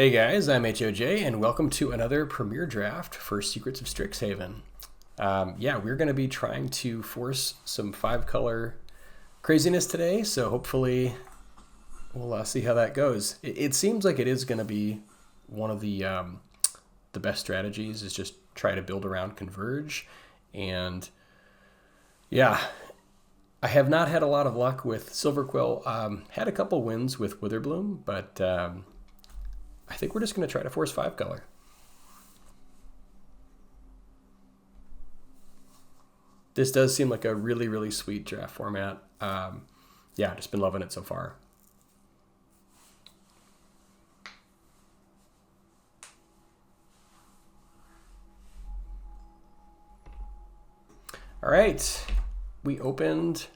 Hey guys, I'm HOJ, and welcome to another premiere draft for Secrets of Strixhaven. We're going to be trying to force some 5-color craziness today, so hopefully we'll see how that goes. It seems like it is going to be one of the best strategies, is just try to build around Converge, and yeah, I have not had a lot of luck with Silverquill. Had a couple wins with Witherbloom, but I think we're just going to try to force 5-color. This does seem like a really, really sweet draft format. Just been loving it so far. All right, we opened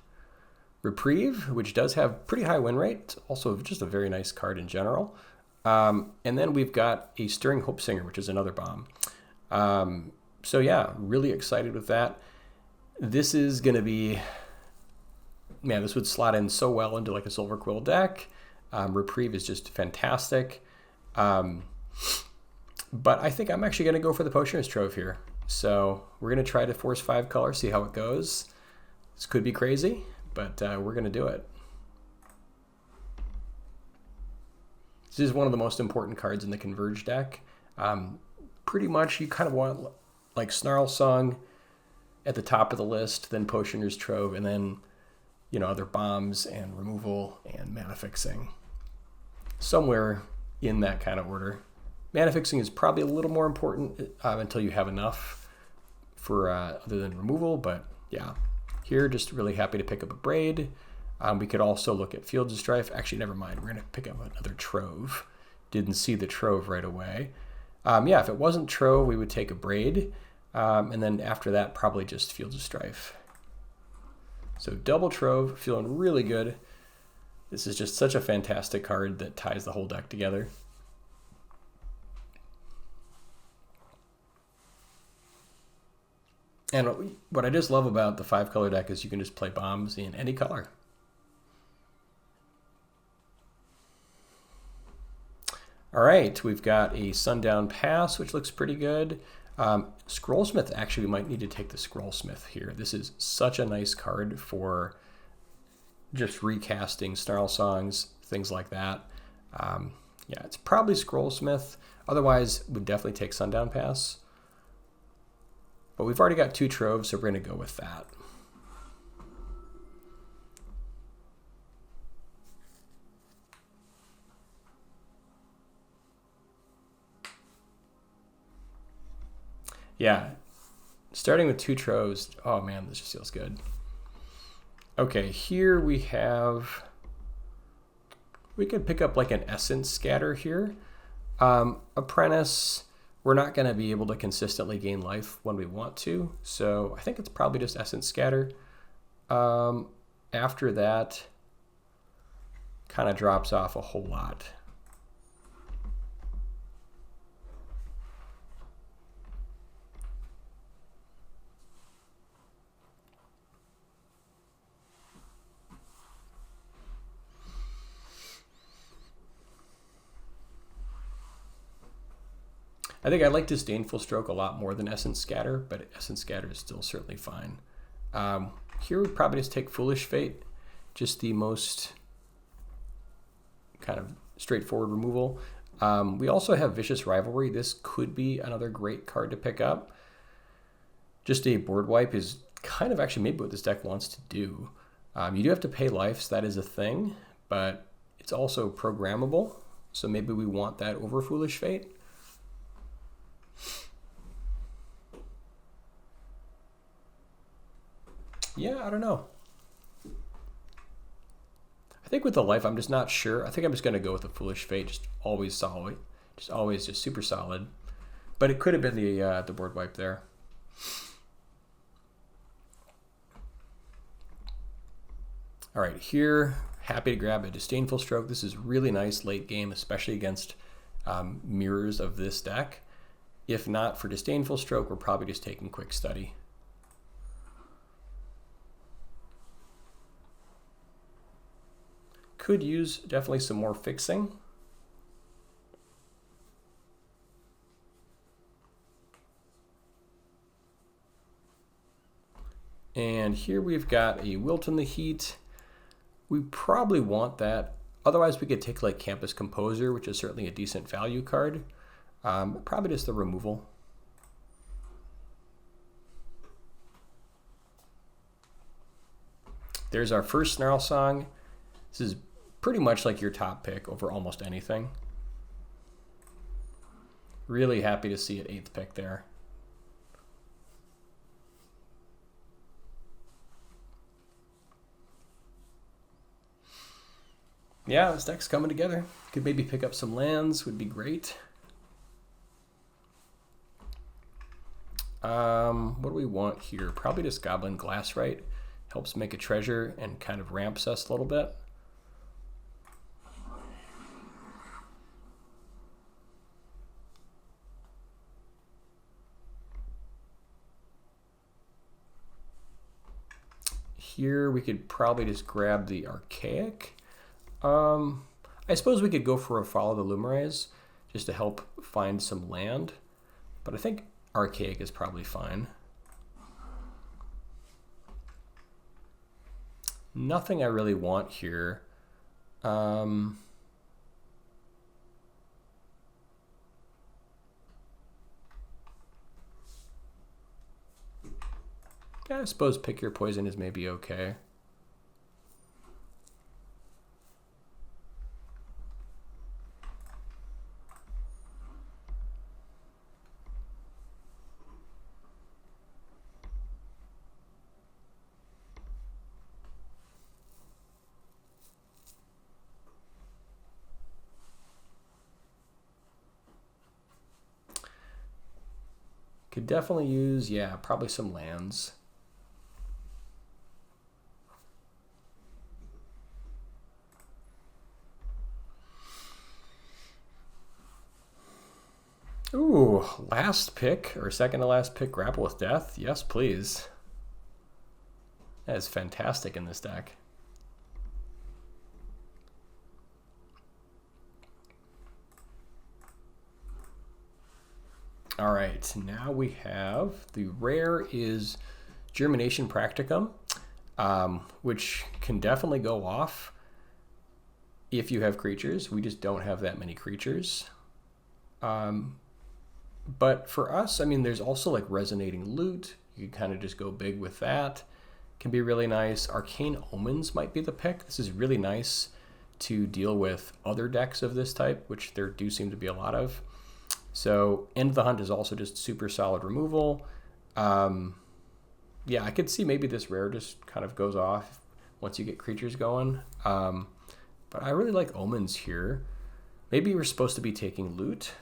Reprieve, which does have pretty high win rate. Also just a very nice card in general. And then we've got a Stirring Hope Singer, which is another bomb. Really excited with that. This is going to be, man, this would slot in so well into like a Silverquill deck. Reprieve is just fantastic. But I think I'm actually going to go for the Potioner's Trove here. So we're going to try to force 5-color, see how it goes. This could be crazy, but we're going to do it. This is one of the most important cards in the Converge deck. Pretty much you kind of want like Snarl Song at the top of the list, then Potioner's Trove, and then, you know, other bombs and removal and mana fixing. Somewhere in that kind of order. Mana fixing is probably a little more important until you have enough for other than removal, but yeah. Here, just really happy to pick up a Braid. We could also look at Fields of Strife. Actually, never mind. We're going to pick up another Trove. Didn't see the Trove right away. If it wasn't Trove, we would take a Braid. And then after that, probably just Fields of Strife. So double Trove, feeling really good. This is just such a fantastic card that ties the whole deck together. And what I just love about the 5-color deck is you can just play bombs in any color. All right, we've got a Sundown Pass, which looks pretty good. Scrollsmith, actually, we might need to take the Scrollsmith here. This is such a nice card for just recasting Snarl Songs, things like that. It's probably Scrollsmith. Otherwise, we'd definitely take Sundown Pass. But we've already got 2 Troves, so we're going to go with that. Yeah, starting with 2 Troves. Oh man, this just feels good. Okay, here we could pick up like an Essence Scatter here. Apprentice, we're not going to be able to consistently gain life when we want to, so I think it's probably just Essence Scatter. After that, kind of drops off a whole lot. I think I like Disdainful Stroke a lot more than Essence Scatter, but Essence Scatter is still certainly fine. Here we'd probably just take Foolish Fate, just the most kind of straightforward removal. We also have Vicious Rivalry. This could be another great card to pick up. Just a board wipe is kind of actually maybe what this deck wants to do. You do have to pay life, so that is a thing, but it's also programmable, so maybe we want that over Foolish Fate. Yeah, I don't know. I think with the life, I'm just not sure. I think I'm just going to go with the Foolish Fate, just always solid. Just super solid. But it could have been the board wipe there. All right, here, happy to grab a Disdainful Stroke. This is really nice late game, especially against mirrors of this deck. If not for Disdainful Stroke, we're probably just taking Quick Study. Could use definitely some more fixing. And here we've got a Wilt in the Heat. We probably want that. Otherwise, we could take like Campus Composer, which is certainly a decent value card. Probably just the removal. There's our first Snarl Song. This is pretty much like your top pick over almost anything. Really happy to see it 8th pick there. Yeah, this deck's coming together. Could maybe pick up some lands, would be great. What do we want here? Probably just Goblin Glasswright. Helps make a treasure and kind of ramps us a little bit. Here we could probably just grab the Archaic. I suppose we could go for a Follow the Lumarets just to help find some land, but I think Archaic is probably fine. Nothing I really want here. Yeah, I suppose Pick Your Poison is maybe okay. Could definitely use, yeah, probably some lands. Ooh, last pick, or second to last pick, Grapple with Death. Yes, please. That is fantastic in this deck. All right, now we have the rare is Germination Practicum, which can definitely go off if you have creatures. We just don't have that many creatures. But for us, I mean, there's also like Resonating Loot. You can kind of just go big with that. Can be really nice. Arcane Omens might be the pick. This is really nice to deal with other decks of this type, which there do seem to be a lot of. So End of the Hunt is also just super solid removal. Yeah, I could see maybe this rare just kind of goes off once you get creatures going. But I really like Omens here. Maybe we're supposed to be taking Loot.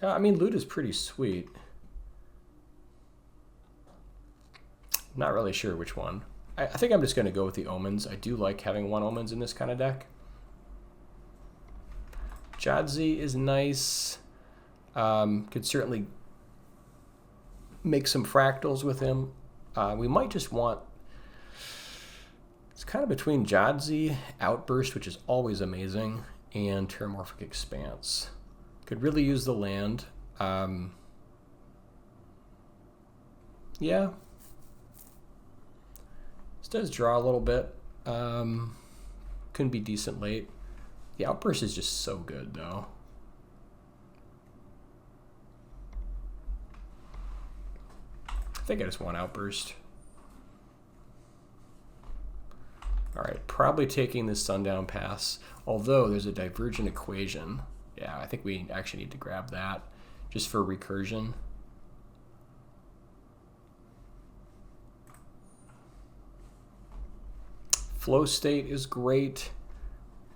I mean, Loot is pretty sweet. Not really sure which one. I think I'm just going to go with the Omens. I do like having 1 Omens in this kind of deck. Jadzi is nice. Could certainly make some fractals with him. We might just want... It's kind of between Jadzi, Outburst, which is always amazing, and Terramorphic Expanse. Could really use the land. Yeah. This does draw a little bit. Couldn't be decent late. The Outburst is just so good, though. I think I just want Outburst. All right, probably taking this Sundown Pass, although there's a Divergent Equation. Yeah, I think we actually need to grab that just for recursion. Flow State is great.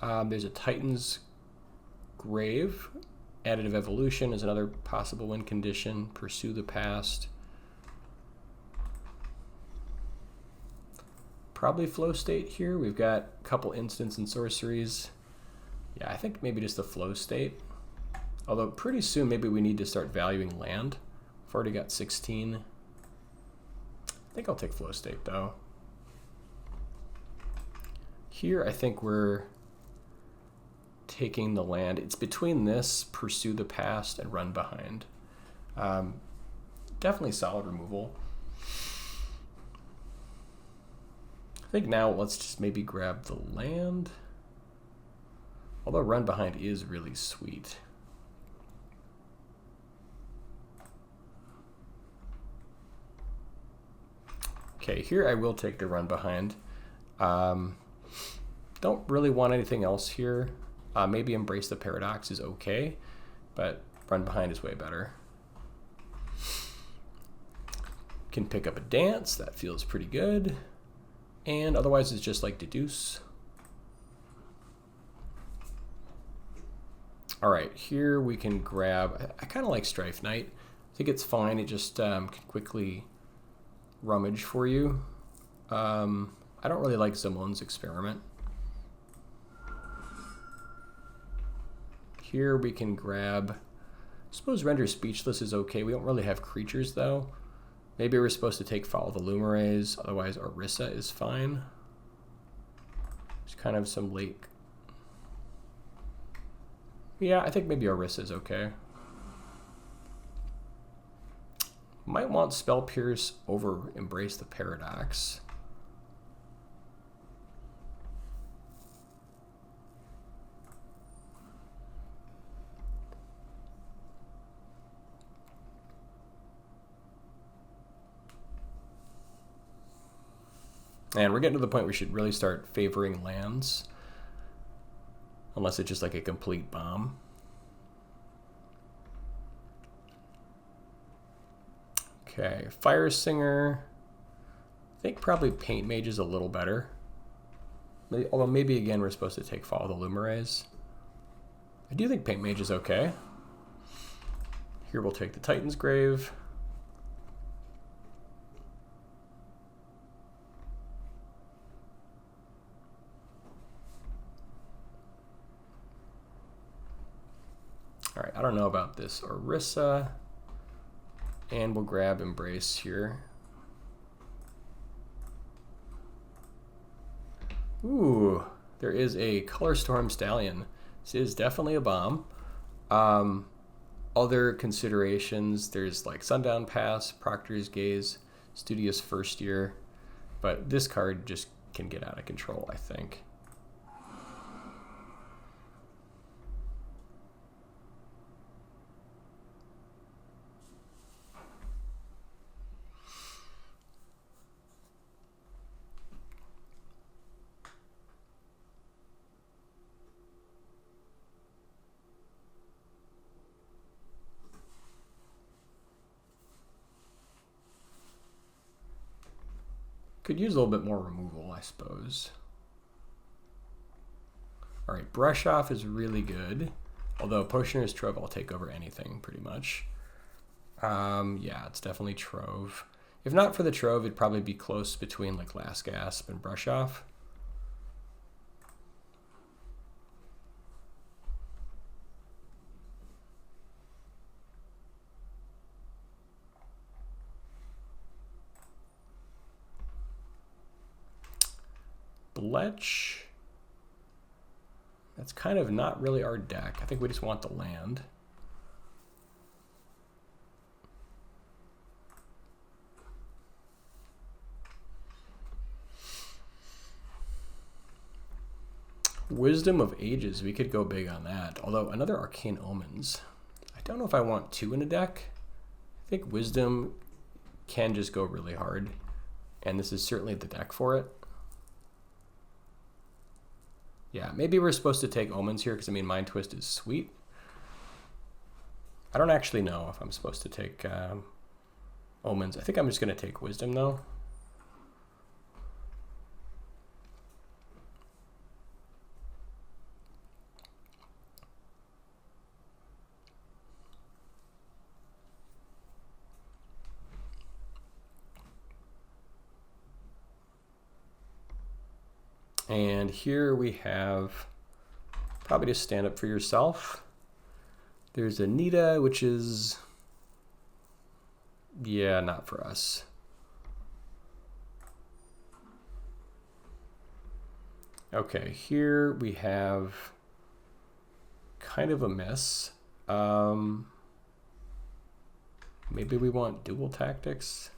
There's a Titan's Grave. Additive Evolution is another possible win condition. Pursue the Past. Probably Flow State here. We've got a couple instants and sorceries. Yeah, I think maybe just the Flow State. Although pretty soon maybe we need to start valuing land. I've already got 16. I think I'll take Flow State though. Here I think we're taking the land. It's between this, Pursue the Past, and Run Behind. Definitely solid removal. I think now let's just maybe grab the land. Although run behind is really sweet. Okay, here I will take the run behind. Don't really want anything else here. Maybe Embrace the Paradox is okay, but run behind is way better. Can pick up a dance, that feels pretty good. And otherwise it's just like deduce. All right, here we can grab, I kind of like Strifeknight. I think it's fine, it just can quickly rummage for you. I don't really like Zamon's Experiment. Here we can grab, I suppose Render Speechless is okay. We don't really have creatures though. Maybe we're supposed to take Follow the Lumarets, otherwise Orysa is fine. There's kind of some late. Yeah, I think maybe Orysa is okay. Might want Spell Pierce over Embrace the Paradox. And we're getting to the point where we should really start favoring lands. Unless it's just like a complete bomb. Okay, Fire Singer. I think probably Paintmage is a little better. Although maybe again we're supposed to take Follow the Lumarets. I do think Paintmage is okay. Here we'll take the Titan's Grave. All right, I don't know about this Orysa. And we'll grab Embrace here. Ooh, there is a Colorstorm Stallion. This is definitely a bomb. Other considerations, there's like Sundown Pass, Proctor's Gaze, Studious First Year. But this card just can get out of control, I think. Could use a little bit more removal, I suppose. All right, Brush Off is really good. Although Potioner's Trove, I'll take over anything pretty much. Yeah, it's definitely Trove. If not for the Trove, it'd probably be close between like Last Gasp and Brush Off. Bletch. That's kind of not really our deck. I think we just want the land. Wisdom of Ages, we could go big on that. Although another Arcane Omens. I don't know if I want two in a deck. I think Wisdom can just go really hard. And this is certainly the deck for it. Yeah, maybe we're supposed to take Omens here because, I mean, Mind Twist is sweet. I don't actually know if I'm supposed to take Omens. I think I'm just going to take Wisdom, though. And here we have probably just Stand Up for Yourself. There's Anita, which is, yeah, not for us. Okay, here we have kind of a mess. Maybe we want Dual Tactics.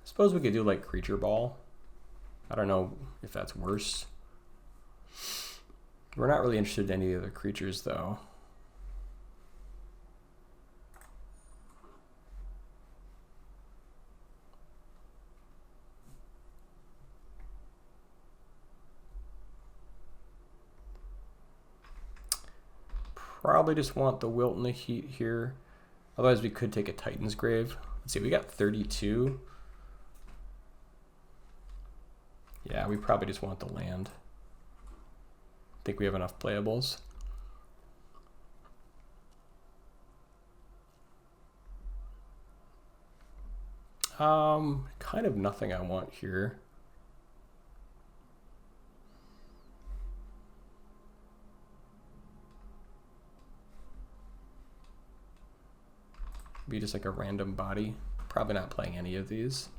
I suppose we could do like Creature Ball. I don't know if that's worse. We're not really interested in any other creatures, though. Probably just want the Wilt and the Heat here. Otherwise, we could take a Titan's Grave. Let's see, we got 32. Yeah, we probably just want the land. I think we have enough playables. Kind of nothing I want here. Be just like a random body. Probably not playing any of these.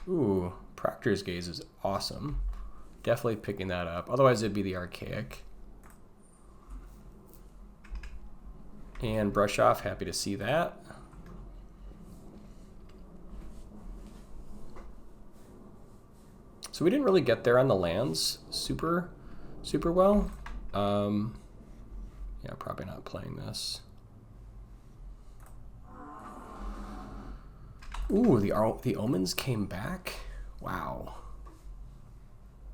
Ooh, Proctor's Gaze is awesome. Definitely picking that up. Otherwise, it'd be the Archaic. And Brush Off, happy to see that. So we didn't really get there on the lands super well. Yeah, probably not playing this. Ooh, the Omens came back? Wow.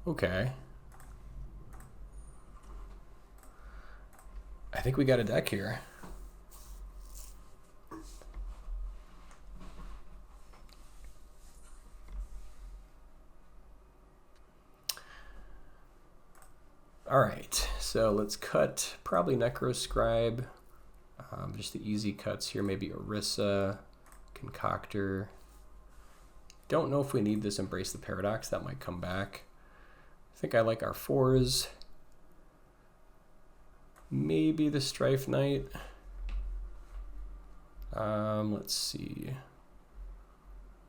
Okay. I think we got a deck here. All right, so let's cut probably Necroscribe. Just the easy cuts here, maybe Orysa. Concocter. Don't know if we need this Embrace the Paradox. That might come back. I think I like our 4s. Maybe the Strifeknight. Let's see.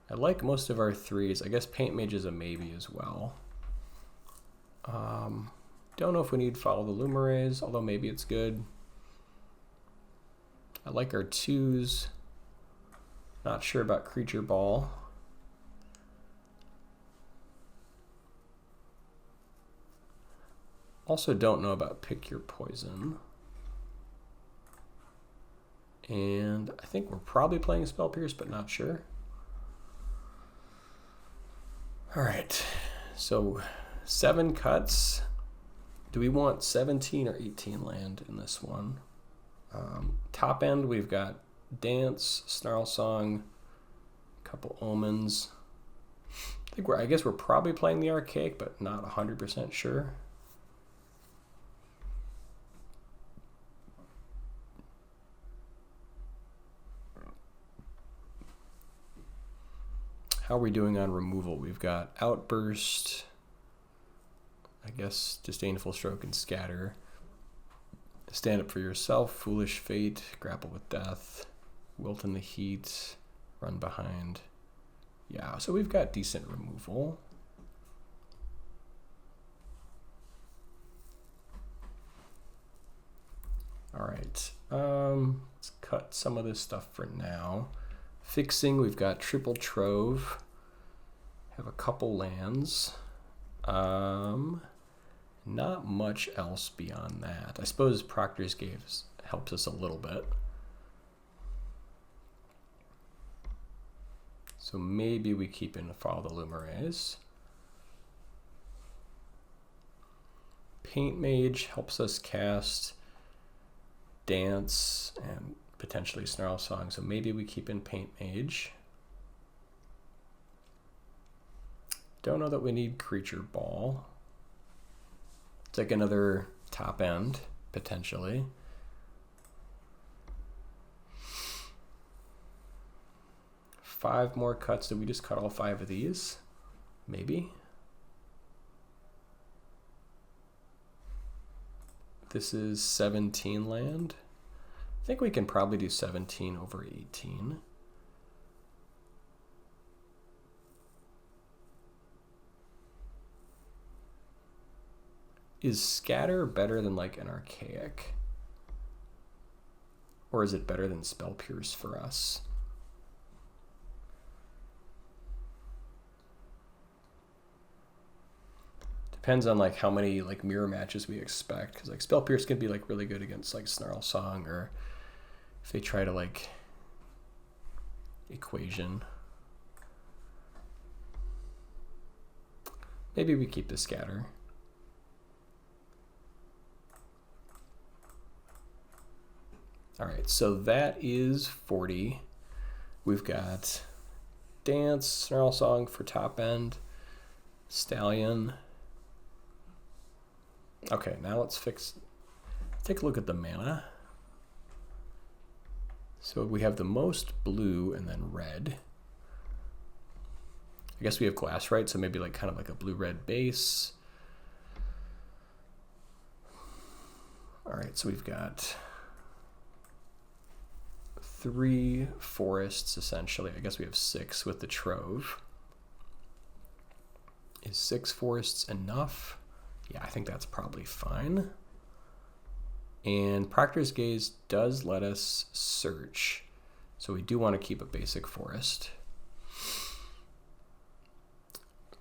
I like most of our 3s. I guess Paintmage is a maybe as well. Don't know if we need Follow the Lumarets, although maybe it's good. I like our 2s. Not sure about Creature Ball. Also don't know about Pick Your Poison. And I think we're probably playing Spell Pierce, but not sure. All right, so 7 cuts. Do we want 17 or 18 land in this one? Top end, we've got Dance, Snarl Song, a couple Omens. I guess we're probably playing the Archaic, but not 100% sure. How are we doing on removal? We've got Outburst, I guess Disdainful Stroke and Scatter. Stand Up for Yourself, Foolish Fate, Grapple with Death, Wilt in the Heat, Run Behind. Yeah, so we've got decent removal. All right, let's cut some of this stuff for now. Fixing, we've got triple Trove. Have a couple lands. Not much else beyond that. I suppose Proctor's Gaze helps us a little bit. So maybe we keep in Follow the Lumarets. Paintmage helps us cast Dance and potentially Snarl Song. So maybe we keep in Paintmage. Don't know that we need Creature Ball. It's like another top end, potentially. Five more cuts. Did we just cut all 5 of these? Maybe. This is 17 land. I think we can probably do 17 over 18. Is Scatter better than like an Archaic? Or is it better than Spell Pierce for us? Depends on like how many like mirror matches we expect, because like Spell Pierce can be like really good against like Snarl Song, or if they try to like Equation. Maybe we keep the Scatter. All right, so that is 40. We've got Dance, Snarl Song for top end, Stallion. Okay, now let's take a look at the mana. So we have the most blue and then red. I guess we have Glasswright, so maybe like kind of like a blue-red base. All right, so we've got 3 forests essentially. I guess we have 6 with the Trove. Is 6 forests enough? Yeah, I think that's probably fine. And Proctor's Gaze does let us search, so we do want to keep a basic forest.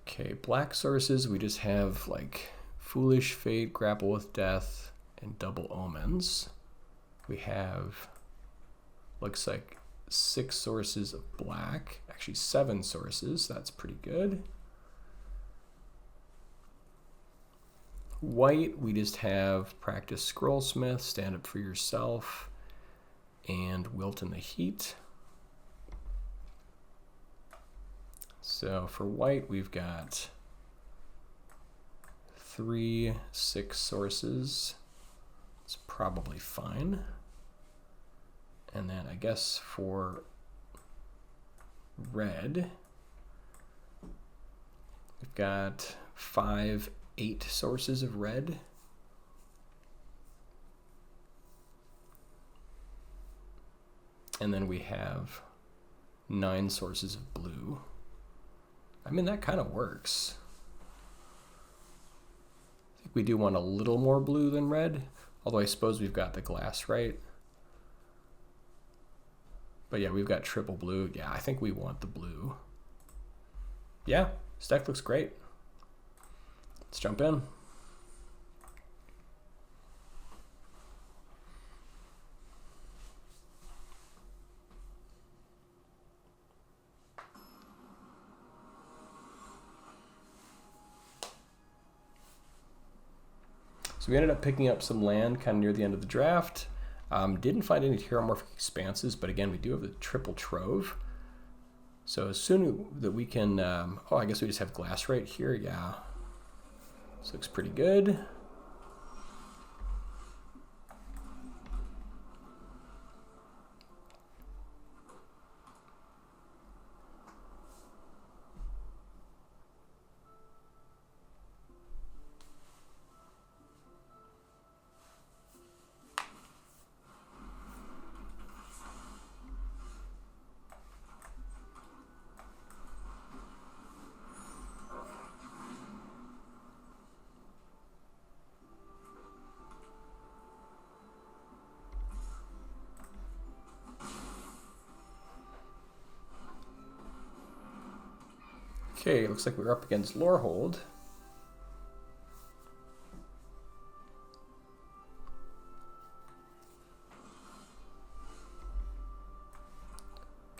Okay, black sources, we just have like Foolish Fate, Grapple with Death, and Double Omens. We have, looks like 6 sources of black, actually 7 sources, that's pretty good. White, we just have Practiced Scrollsmith, Stand Up For Yourself, and Wilt in the Heat. So for white, we've got 3 6 sources. It's probably fine. And then I guess for red, we've got 5 8 sources of red. And then we have 9 sources of blue. I mean, that kind of works. I think we do want a little more blue than red, although I suppose we've got the Glasswright. But yeah, we've got triple blue. Yeah, I think we want the blue. Yeah, this deck looks great. Let's jump in. So we ended up picking up some land kind of near the end of the draft. Didn't find any Terramorphic Expanses, but again, we do have the triple Trove. So as soon that we can, oh, I guess we just have Glasswright here, yeah. This looks pretty good. Okay, looks like we're up against Lorehold.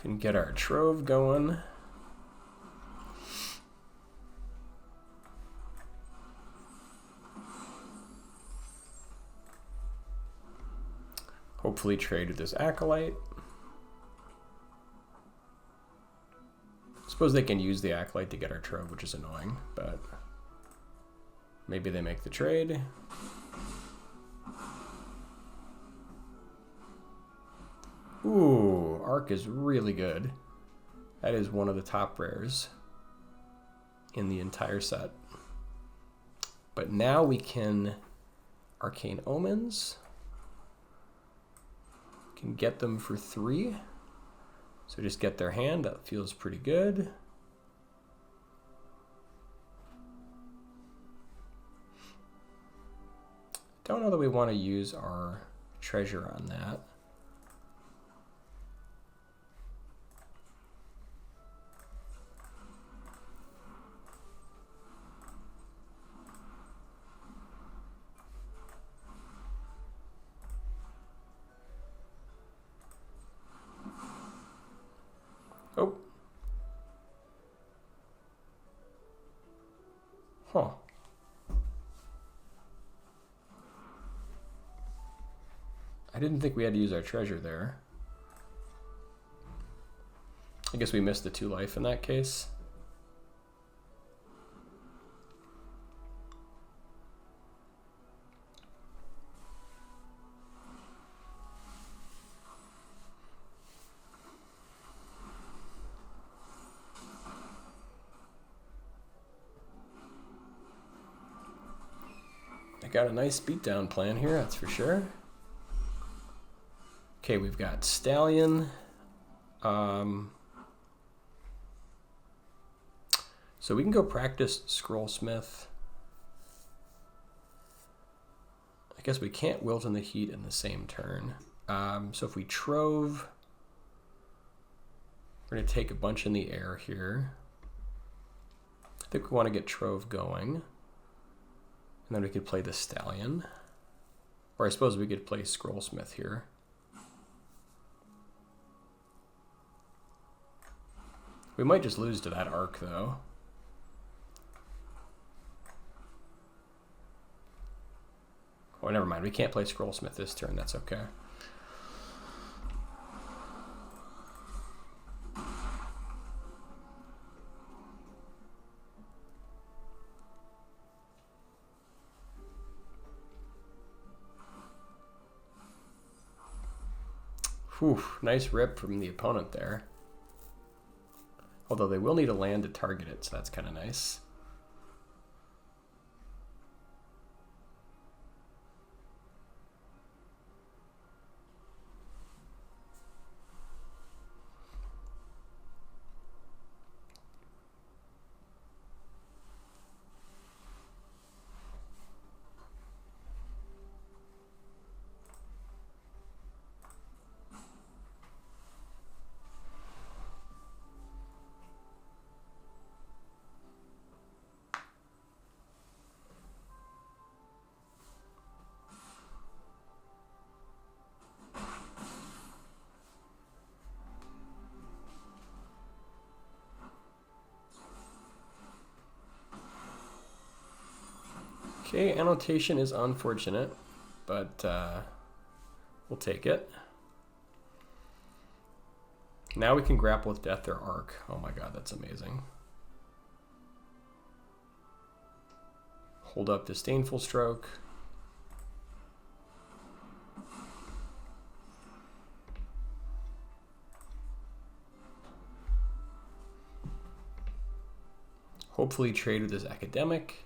Can get our Trove going. Hopefully trade with this Acolyte. Suppose they can use the Acolyte to get our Trove, which is annoying, but maybe they make the trade. Ooh, Arc is really good. That is one of the top rares in the entire set. But now we can Arcane Omens. Can get them for 3. So just get their hand, that feels pretty good. Don't know that we want to use our treasure on that. Huh. I didn't think we had to use our treasure there. I guess we missed the 2 life in that case. I got a nice beatdown plan here, that's for sure. Okay, we've got Stallion. So we can go Practiced Scrollsmith. I guess we can't Wilt in the Heat in the same turn. So if we Trove, we're going to take a bunch in the air here. I think we want to get Trove going. And then we could play the Stallion. Or I suppose we could play Scrollsmith here. We might just lose to that Arc, though. Oh, never mind. We can't play Scrollsmith this turn. That's okay. Whew, nice rip from the opponent there. Although they will need a land to target it, so that's kind of nice. Okay, annotation is unfortunate, but we'll take it. Now we can grapple with Death or Arc. Oh my god, that's amazing. Hold up Disdainful Stroke. Hopefully trade with his Academic.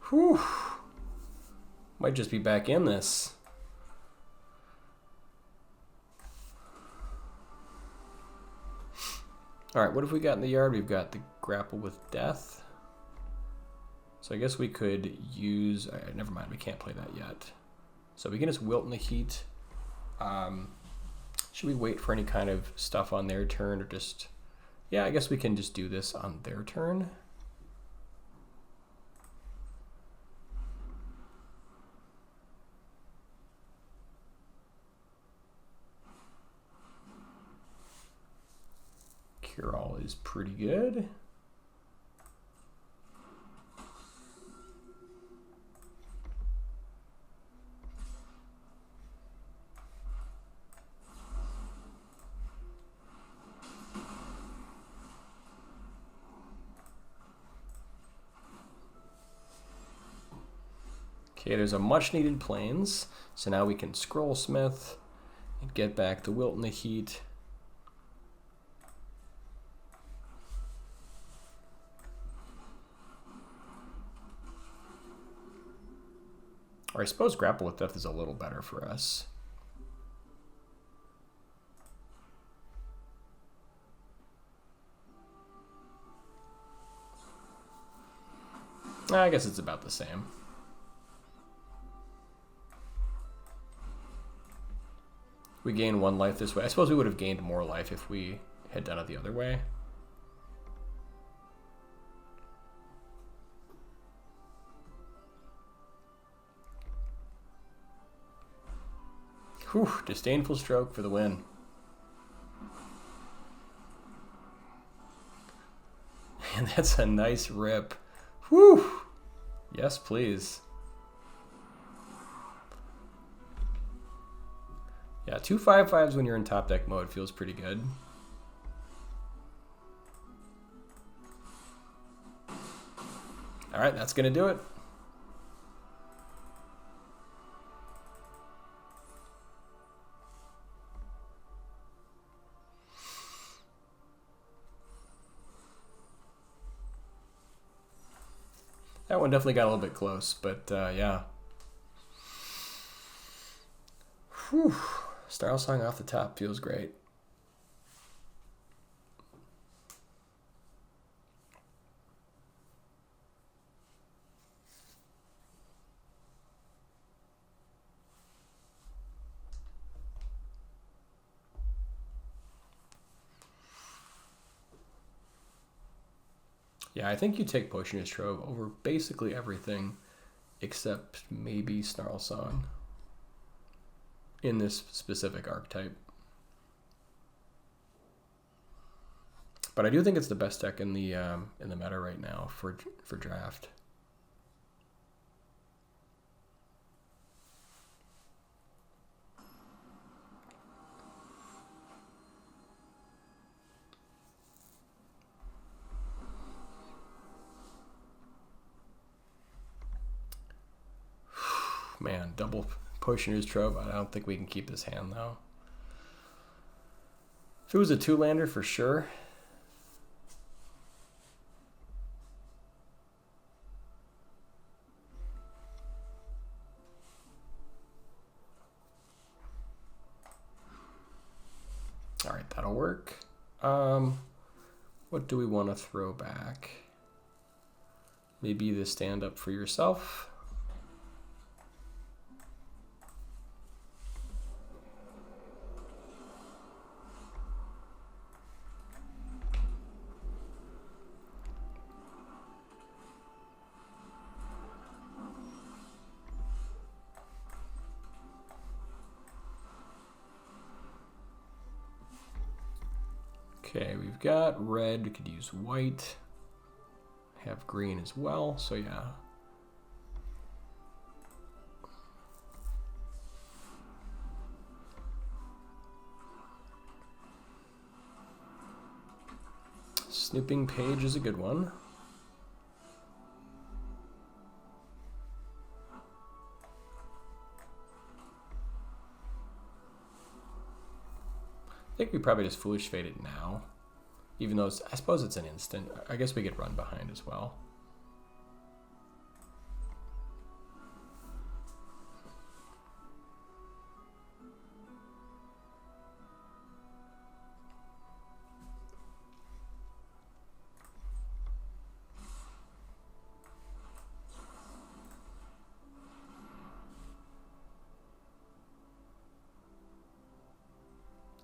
Whew. Might just be back in this. Alright, what have we got in the yard? We've got the Grapple with Death. So I guess we could use... never mind, we can't play that yet. So we can just Wilt in the Heat. Should we wait for any kind of stuff on their turn or just... Yeah, I guess we can just do this on their turn. Cure-All is pretty good. Okay, there's a much needed plains, so now we can Scrollsmith and get back the Wilt in the Heat. Or I suppose Grapple with Death is a little better for us. I guess it's about the same. We gain 1 life this way. I suppose we would have gained more life if we had done it the other way. Whew, Disdainful Stroke for the win. And that's a nice rip. Whew. Yes, please. Yeah, 2 5/5s when you're in top deck mode feels pretty good. All right, that's going to do it. That one definitely got a little bit close, but yeah. Whew. Snarl Song off the top feels great. Yeah, I think you take Potioner's Trove over basically everything except maybe Snarl Song in this specific archetype. But I do think it's the best deck in the meta right now for draft. Man, double Potioner's Trove. I don't think we can keep this hand though. If it was a 2-lander for sure. All right, that'll work. What do we want to throw back? Maybe the stand up for yourself. Okay, we've got red, we could use white, have green as well, so yeah. Snooping Page is a good one. I think we probably just Foolish Fade it now, even though I suppose it's an instant. I guess we could run behind as well.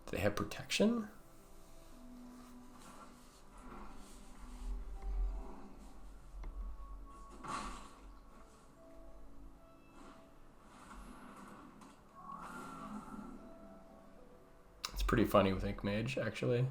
They have protection? It's pretty funny with Ink Mage, actually.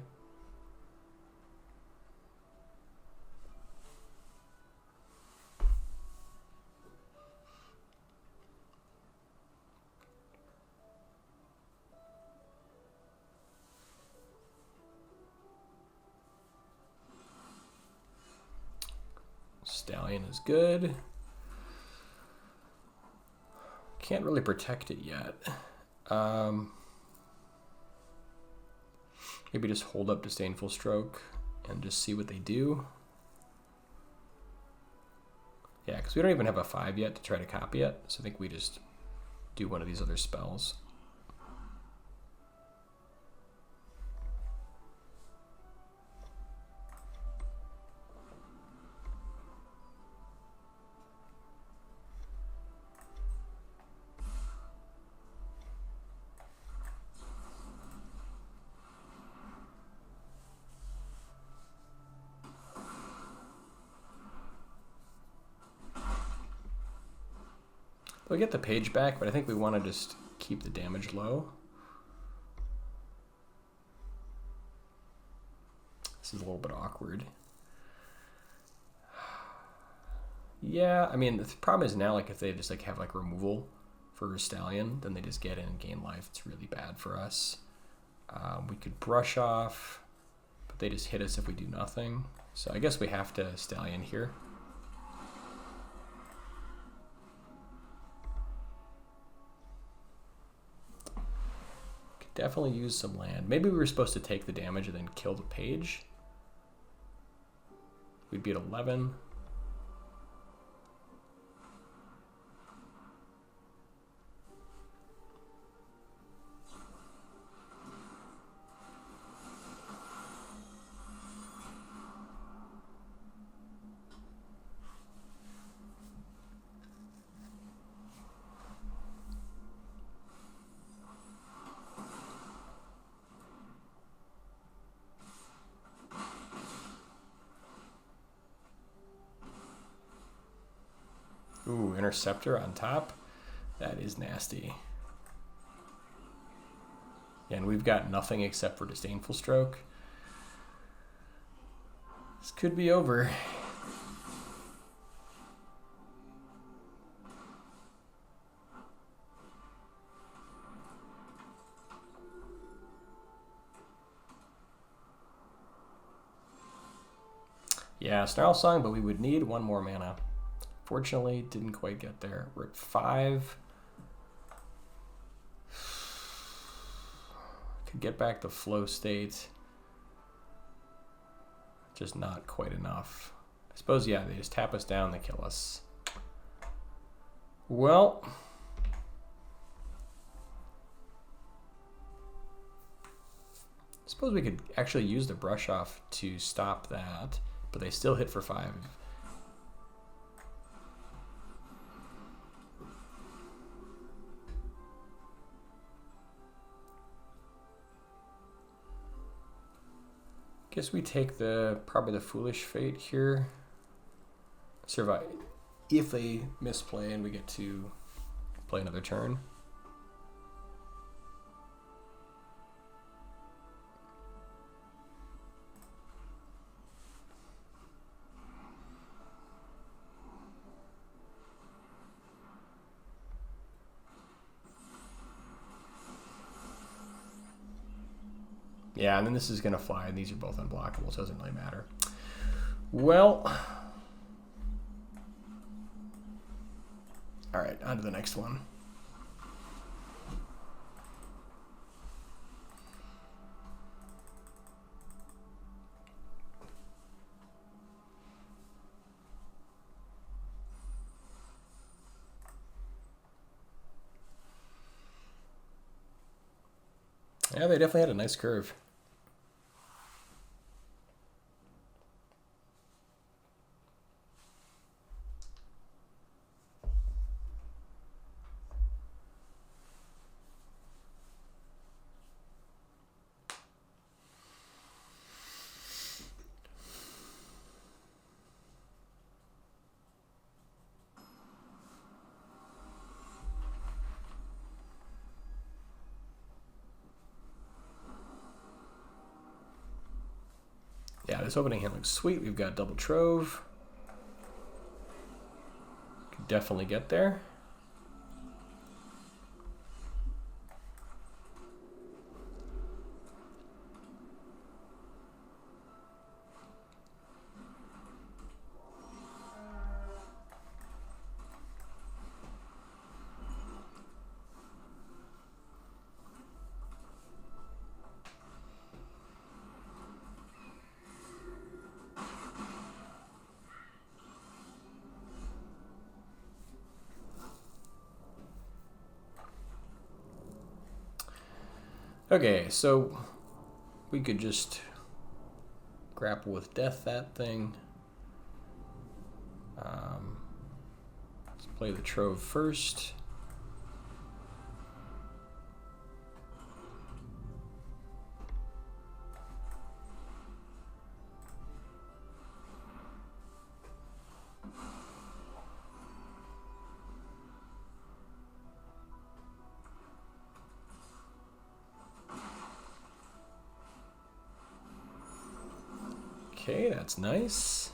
Stallion is good. Can't really protect it yet. Maybe just hold up Disdainful Stroke and just see what they do. Yeah, because we don't even have a 5 yet to try to copy it, so I think we just do one of these other spells. We get the page back, but I think we want to just keep the damage low. This is a little bit awkward. Yeah, I mean, the problem is now, like, if they just, like, have, like, removal for a Stallion, then they just get in and gain life. It's really bad for us. We could brush off, but they just hit us if we do nothing. So I guess we have to Stallion here. Could definitely use some land. Maybe we were supposed to take the damage and then kill the page. We'd be at 11. Ooh, Interceptor on top. That is nasty. Yeah, and we've got nothing except for Disdainful Stroke. This could be over. Yeah, Snarl Song, but we would need one more mana. Fortunately, didn't quite get there. We're at 5. Could get back to flow state. Just not quite enough. I suppose, yeah, they just tap us down, they kill us. Well. I suppose we could actually use the brush off to stop that, but they still hit for 5. Guess we take probably the Foolish Fate here. Survive. If they misplay and we get to play another turn. Yeah, and then this is going to fly, and these are both unblockable, so it doesn't really matter. Well, all right, on to the next one. Yeah, they definitely had a nice curve. Yeah, this opening hand looks sweet. We've got double Trove. Could definitely get there. Okay, so we could just grapple with death that thing. Let's play the Trove first. Okay, that's nice.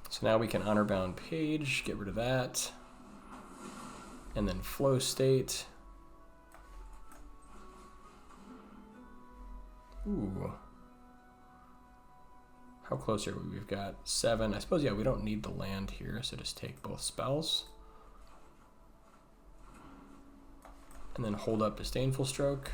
So now we can honor bound page, get rid of that. And then flow state. Ooh. How close are we? We've got 7. I suppose, yeah, we don't need the land here, so just take both spells. And then hold up Disdainful Stroke.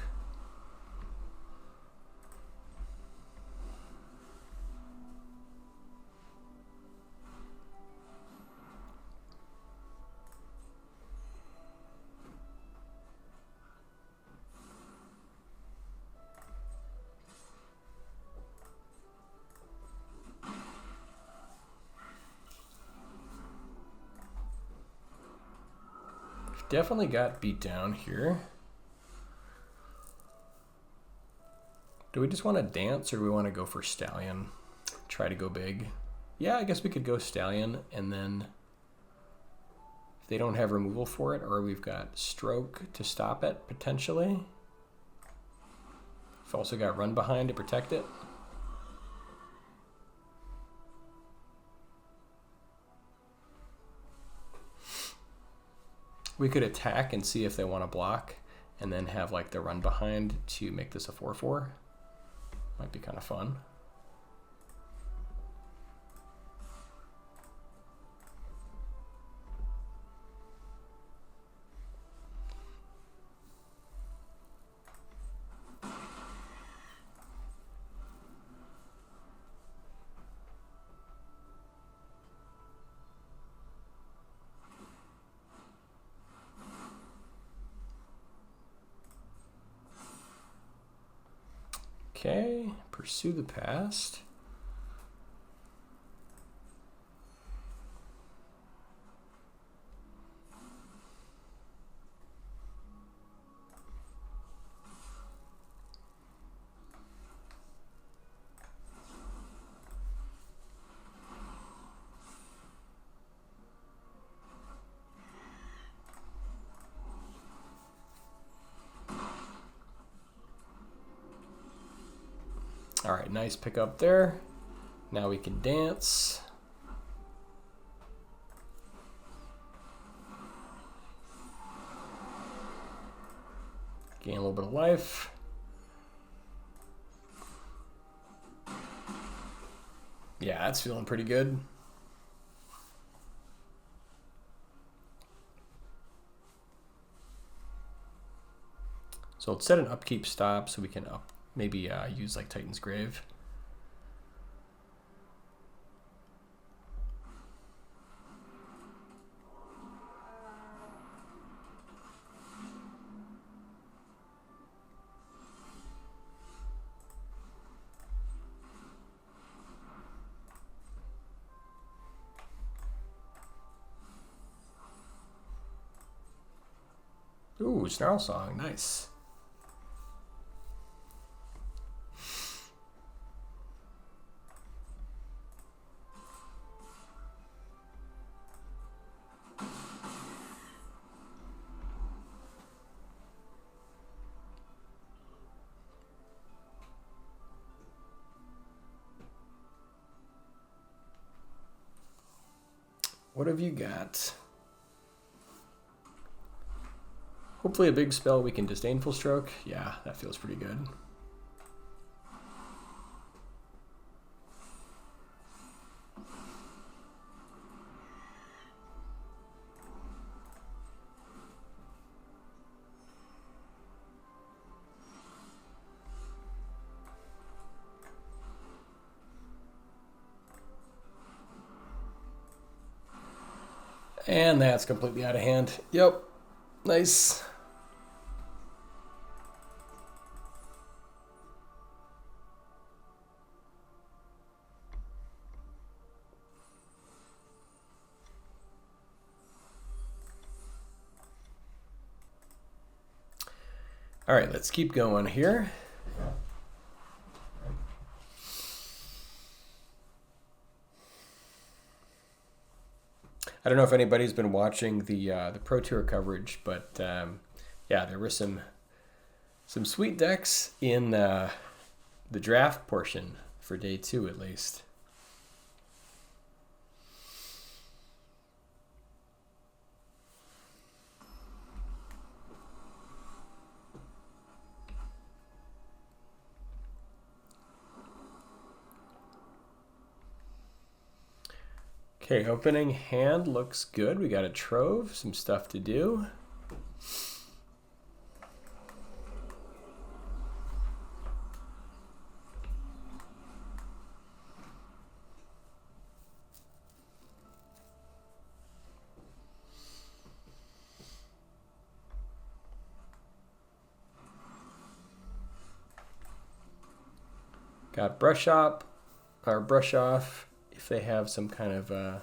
Definitely got beat down here. Do we just want to dance or do we want to go for Stallion? Try to go big. Yeah, I guess we could go Stallion and then if they don't have removal for it, or we've got Stroke to stop it potentially. We've also got Run Behind to protect it. We could attack and see if they want to block and then have like the Run Behind to make this a 4/4. Might be kind of fun. Okay, pursue the past. All right, nice pickup there. Now we can dance. Gain a little bit of life. Yeah, that's feeling pretty good. So let's set an upkeep stop so we can maybe use like Titan's Grave. Ooh, Snarl Song, nice. What have you got? Hopefully a big spell we can Disdainful Stroke. Yeah, that feels pretty good. And that's completely out of hand. Yep. Nice. All right, let's keep going here. I don't know if anybody's been watching the Pro Tour coverage, but yeah, there were some sweet decks in the draft portion for day 2 at least. Okay, opening hand looks good. We got a Trove, some stuff to do. Got brush up or brush off if they have some kind of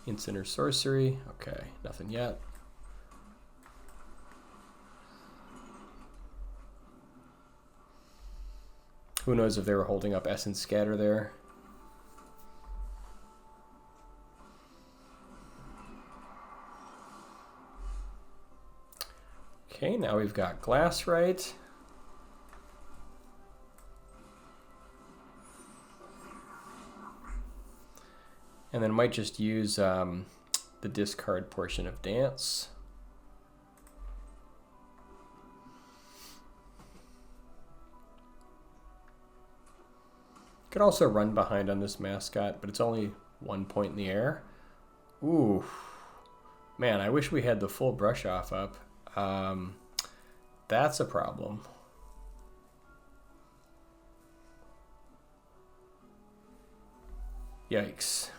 instant or sorcery. Okay, nothing yet. Who knows if they were holding up Essence Scatter there. Okay, now we've got Glasswright. And then might just use the discard portion of Dance. Could also run behind on this mascot, but it's only 1 point in the air. Ooh, man, I wish we had the full brush off up. That's a problem. Yikes.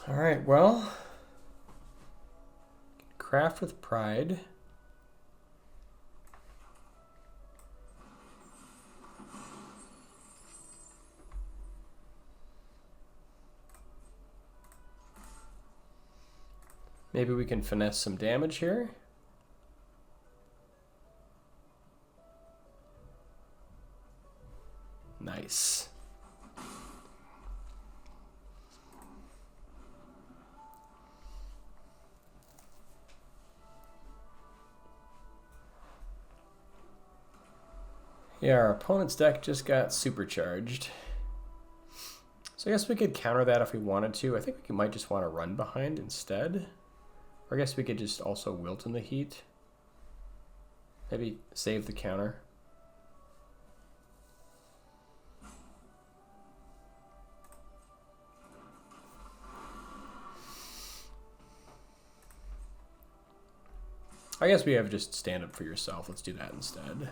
All right, well, craft with pride. Maybe we can finesse some damage here. Nice. Yeah, our opponent's deck just got supercharged. So I guess we could counter that if we wanted to. I think we might just want to run behind instead. Or I guess we could just also Wilt in the heat. Maybe save the counter. I guess we have just stand up for yourself. Let's do that instead.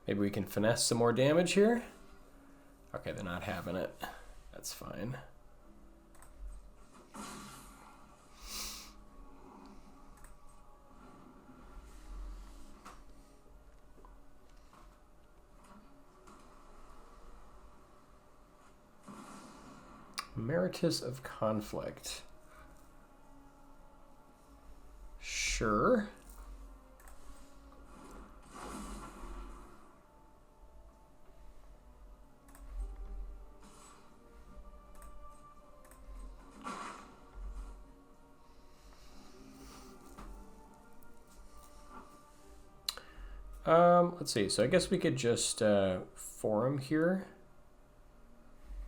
Maybe we can finesse some more damage here. Okay, they're not having it. That's fine. Emeritus of Conflict. Sure. Let's see. So I guess we could just Forum here.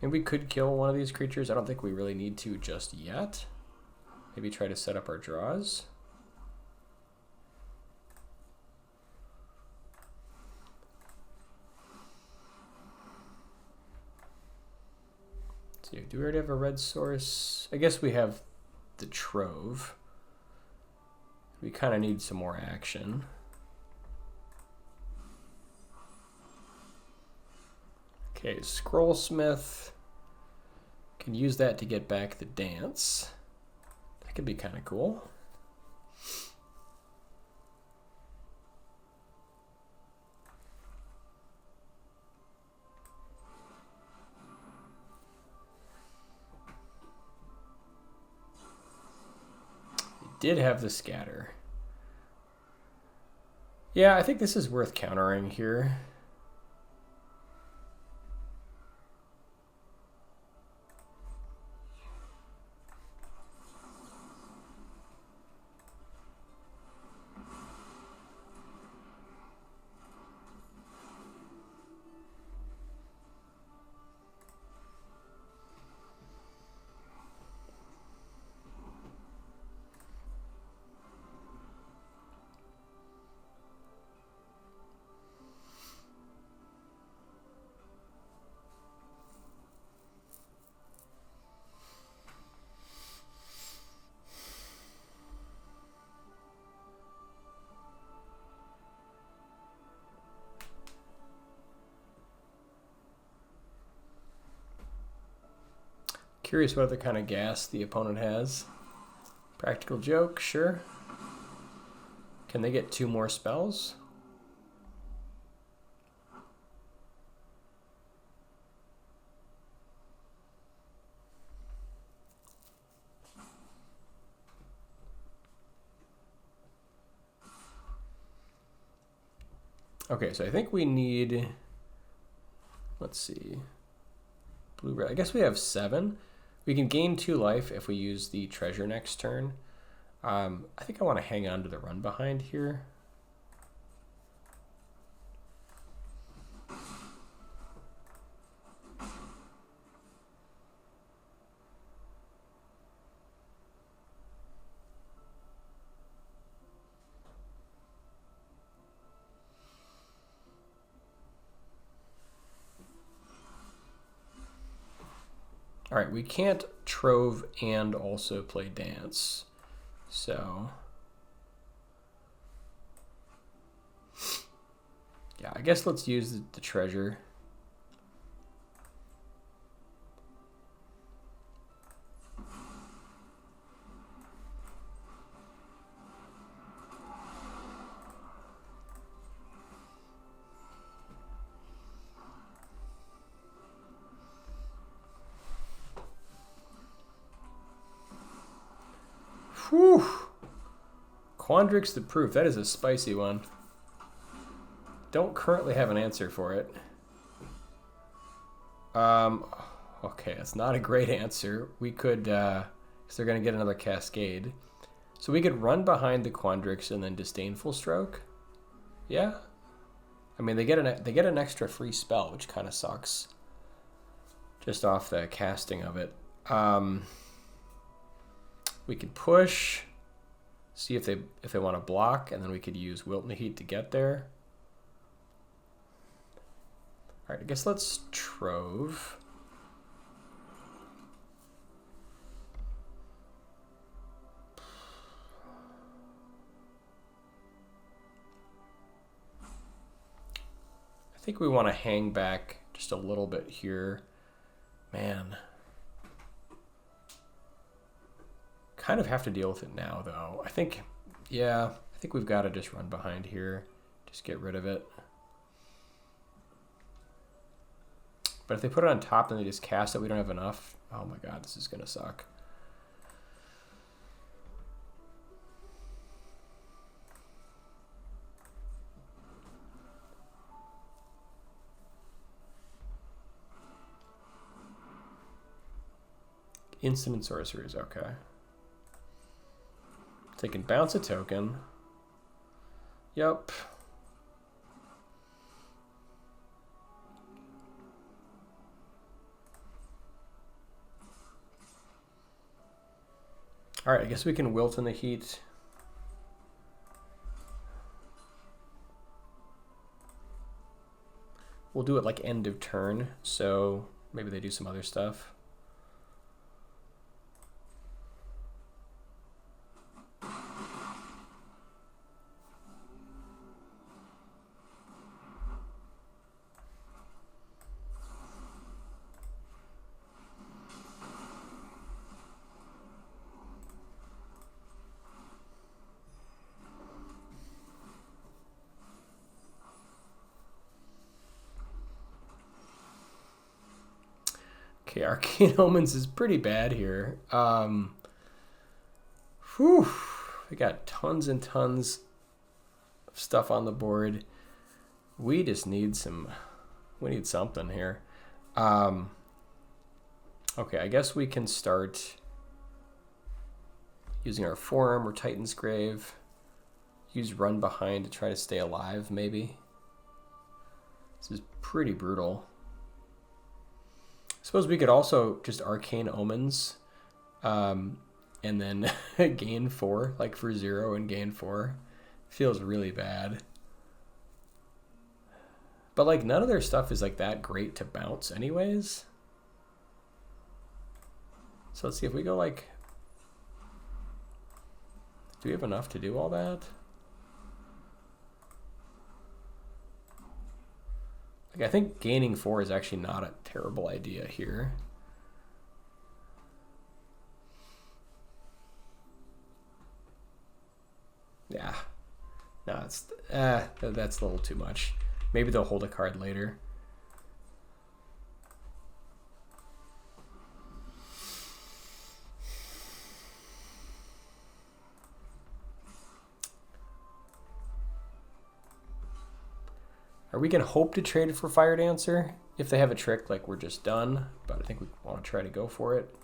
And we could kill one of these creatures. I don't think we really need to just yet. Maybe try to set up our draws. Let's see, do we already have a red source? I guess we have the Trove. We kind of need some more action. Okay, Scrollsmith. Can use that to get back the dance. That could be kind of cool. Did have the scatter. Yeah, I think this is worth countering here. Curious what other kind of gas the opponent has. Practical Joke, sure. Can they get 2 more spells? Okay, so I think we need, let's see, blue, red. I guess we have 7. We can gain 2 life if we use the treasure next turn. I think I want to hang on to the run behind here. All right, we can't Trove and also play Dance. So, yeah, I guess let's use the treasure. Whew. Quandrix the Proof. That is a spicy one. Don't currently have an answer for it. Okay, that's not a great answer. We could, because they're going to get another Cascade. So we could run behind the Quandrix and then Disdainful Stroke. Yeah. I mean, they get an extra free spell, which kind of sucks. Just off the casting of it. We could push, see if they want to block, and then we could use Wilt and the Heat to get there. All right, I guess let's Trove. I think we want to hang back just a little bit here. Man. Kind of have to deal with it now, though. I think, yeah, I think we've got to just run behind here. Just get rid of it. But if they put it on top and they just cast it, we don't have enough. Oh my god, this is going to suck. Instant and sorceries, okay. They can bounce a token. Yep. All right, I guess we can Wilt in the Heat. We'll do it like end of turn, so maybe they do some other stuff. Okay, Arcane Omens is pretty bad here. Whew. We got tons and tons of stuff on the board. We just need we need something here. Okay, I guess we can start using our Forum or Titan's Grave. Use Run Behind to try to stay alive, maybe. This is pretty brutal. I suppose we could also just Arcane Omens and then gain 4, like for 0 and gain 4. Feels really bad. But like none of their stuff is like that great to bounce anyways. So let's see if we go like, do we have enough to do all that? Like I think gaining 4 is actually not a terrible idea here. Yeah. No, that's a little too much. Maybe they'll hold a card later. Are we going to hope to trade it for Fire Dancer? If they have a trick, like we're just done. But I think we want to try to go for it.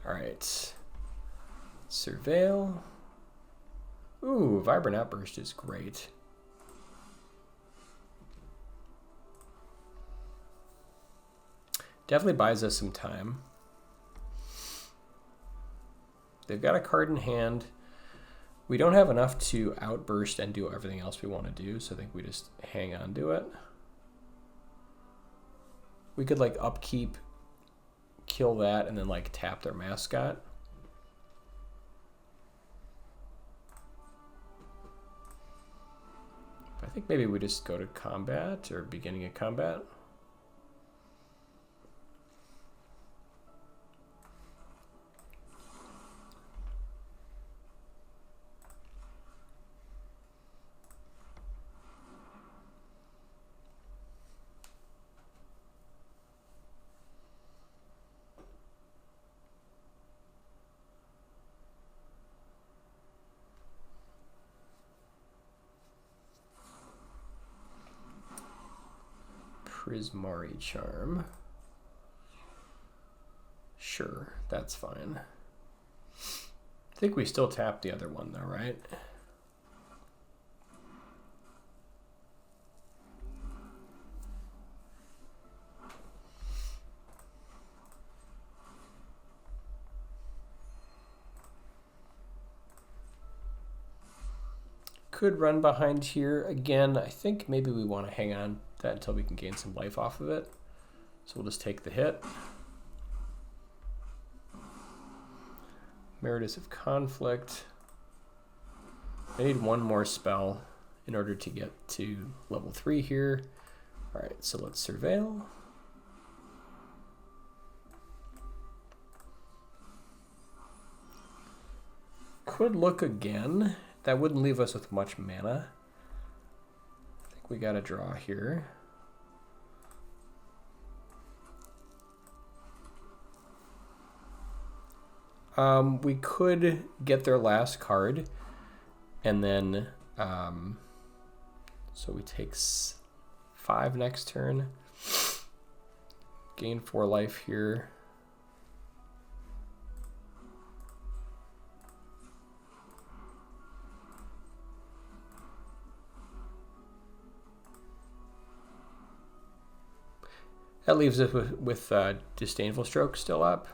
Alright. Surveil. Ooh, Vibrant Outburst is great. Definitely buys us some time. They've got a card in hand. We don't have enough to outburst and do everything else we want to do, so I think we just hang on to it. We could like upkeep, kill that, and then like tap their mascot. I think maybe we just go to combat or beginning of combat. Prismari Charm. Sure, that's fine. I think we still tap the other one though, right? Could run behind here again. I think maybe we want to hang on that until we can gain some life off of it. So we'll just take the hit. Meritus of Conflict. I need one more spell in order to get to level 3 here. All right, so let's Surveil. Could look again. That wouldn't leave us with much mana. I think we got a draw here. We could get their last card, and then so we take 5 next turn, gain 4 life here. That leaves us with Disdainful Stroke still up.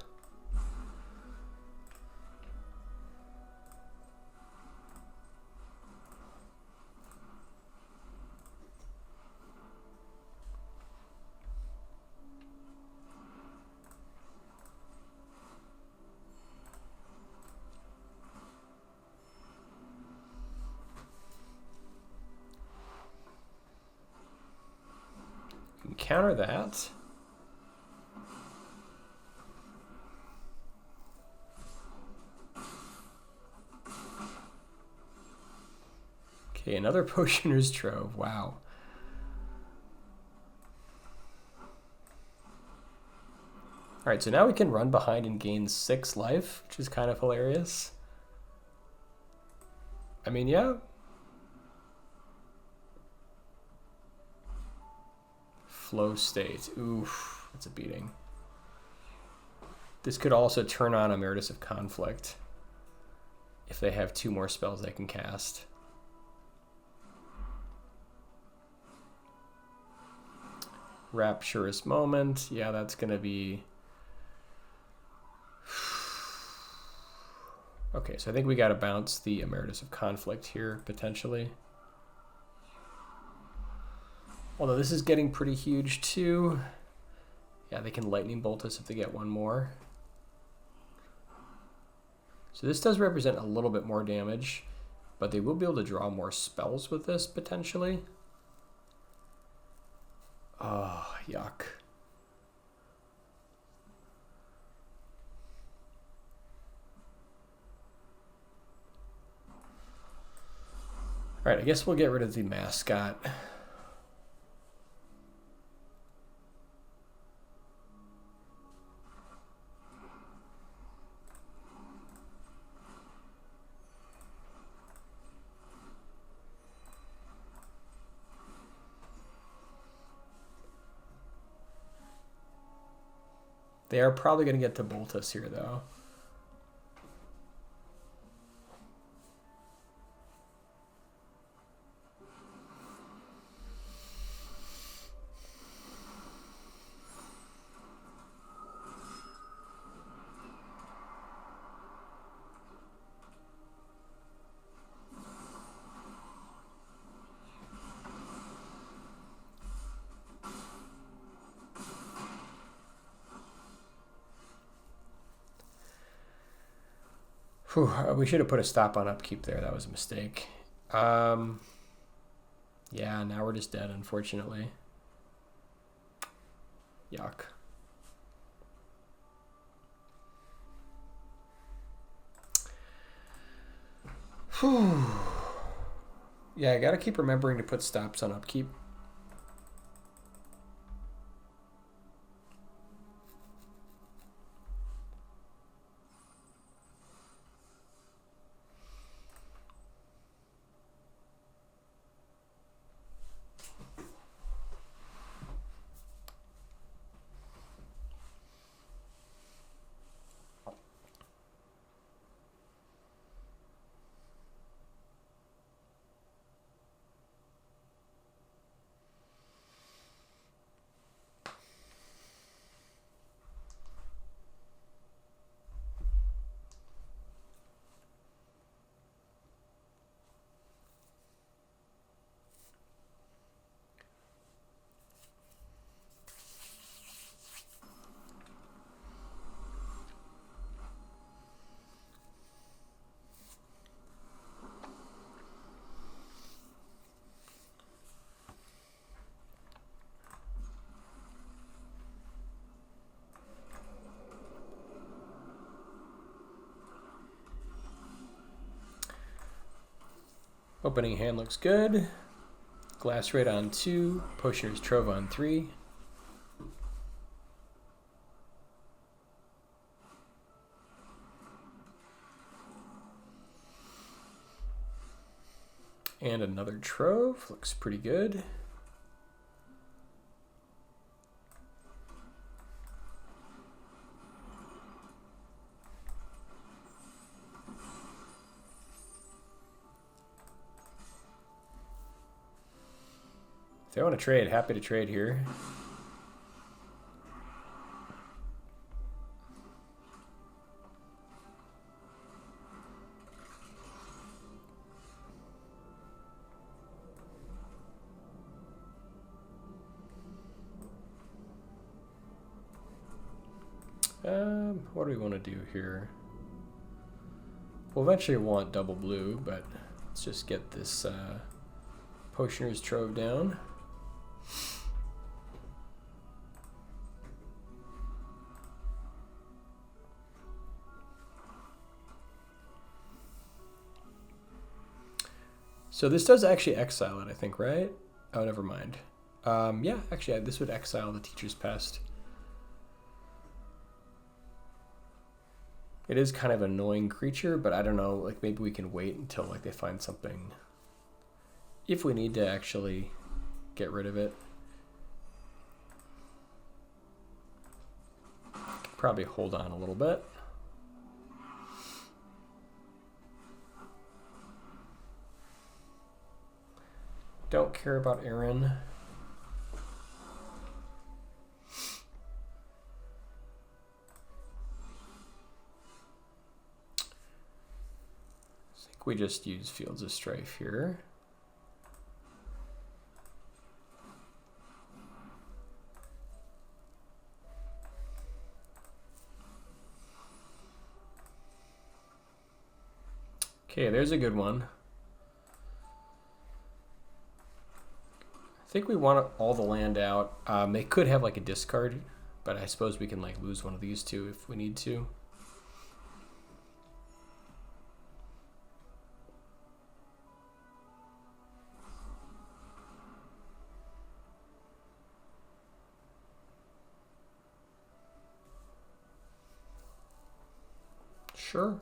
Counter that. Okay, another Potioner's Trove. Wow. Alright, so now we can run behind and gain 6 life, which is kind of hilarious. I mean, yeah. Flow state. Oof, that's a beating. This could also turn on Emeritus of Conflict if they have 2 more spells they can cast. Rapturous Moment. Yeah, that's going to be... Okay, so I think we got to bounce the Emeritus of Conflict here, potentially. Although this is getting pretty huge, too. Yeah, they can Lightning Bolt us if they get 1 more. So this does represent a little bit more damage, but they will be able to draw more spells with this, potentially. Oh, yuck. All right, I guess we'll get rid of the mascot. They are probably going to get to bolt us here, though. Whew, we should have put a stop on upkeep there. That was a mistake. Yeah, now we're just dead, unfortunately. Yuck. Whew. Yeah, I gotta keep remembering to put stops on upkeep. Opening hand looks good. Glasswright on 2, Potioner's Trove on 3. And another Trove, looks pretty good. If they want to trade, happy to trade here. What do we want to do here? We'll eventually want double blue, but let's just get this Potioner's Trove down. So this does actually exile it, I think, right? Oh, never mind. Yeah, actually, this would exile the Teacher's Pest. It is kind of an annoying creature, but I don't know, like maybe we can wait until like they find something. If we need to actually get rid of it. Probably hold on a little bit. Don't care about Aaron. I think we just use Fields of Strife here. Okay, there's a good one. I think we want all the land out. They could have like a discard, but I suppose we can like lose one of these two if we need to. Sure.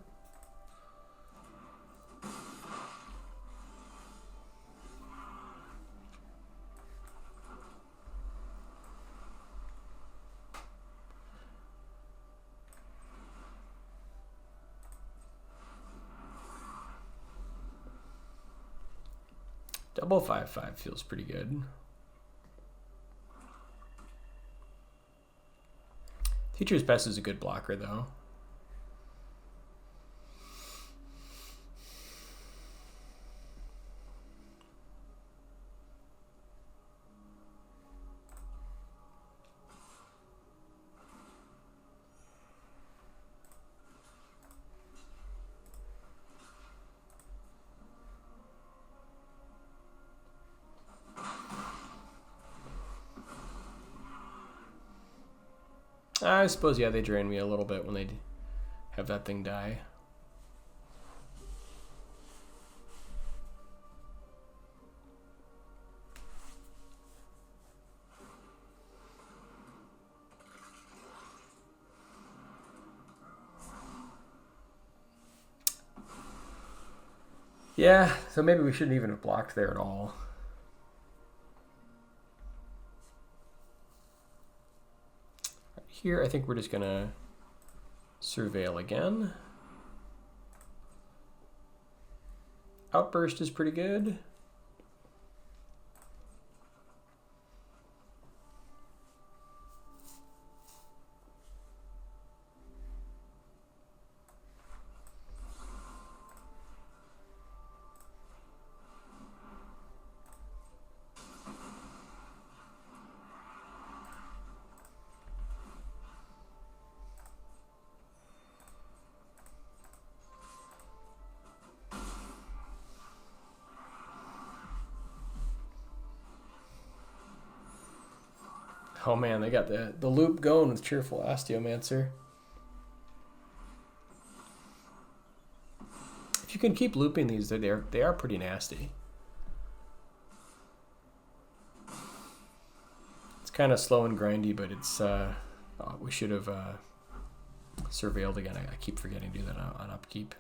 Double 5/5 feels pretty good. Teacher's Pest is a good blocker though. I suppose, yeah, they drain me a little bit when they have that thing die. Yeah, so maybe we shouldn't even have blocked there at all. Here, I think we're just gonna surveil again. Outburst is pretty good. Oh man, they got the loop going with Cheerful Osteomancer. If you can keep looping these, they are pretty nasty. It's kind of slow and grindy, but it's we should have surveilled again. I keep forgetting to do that on upkeep.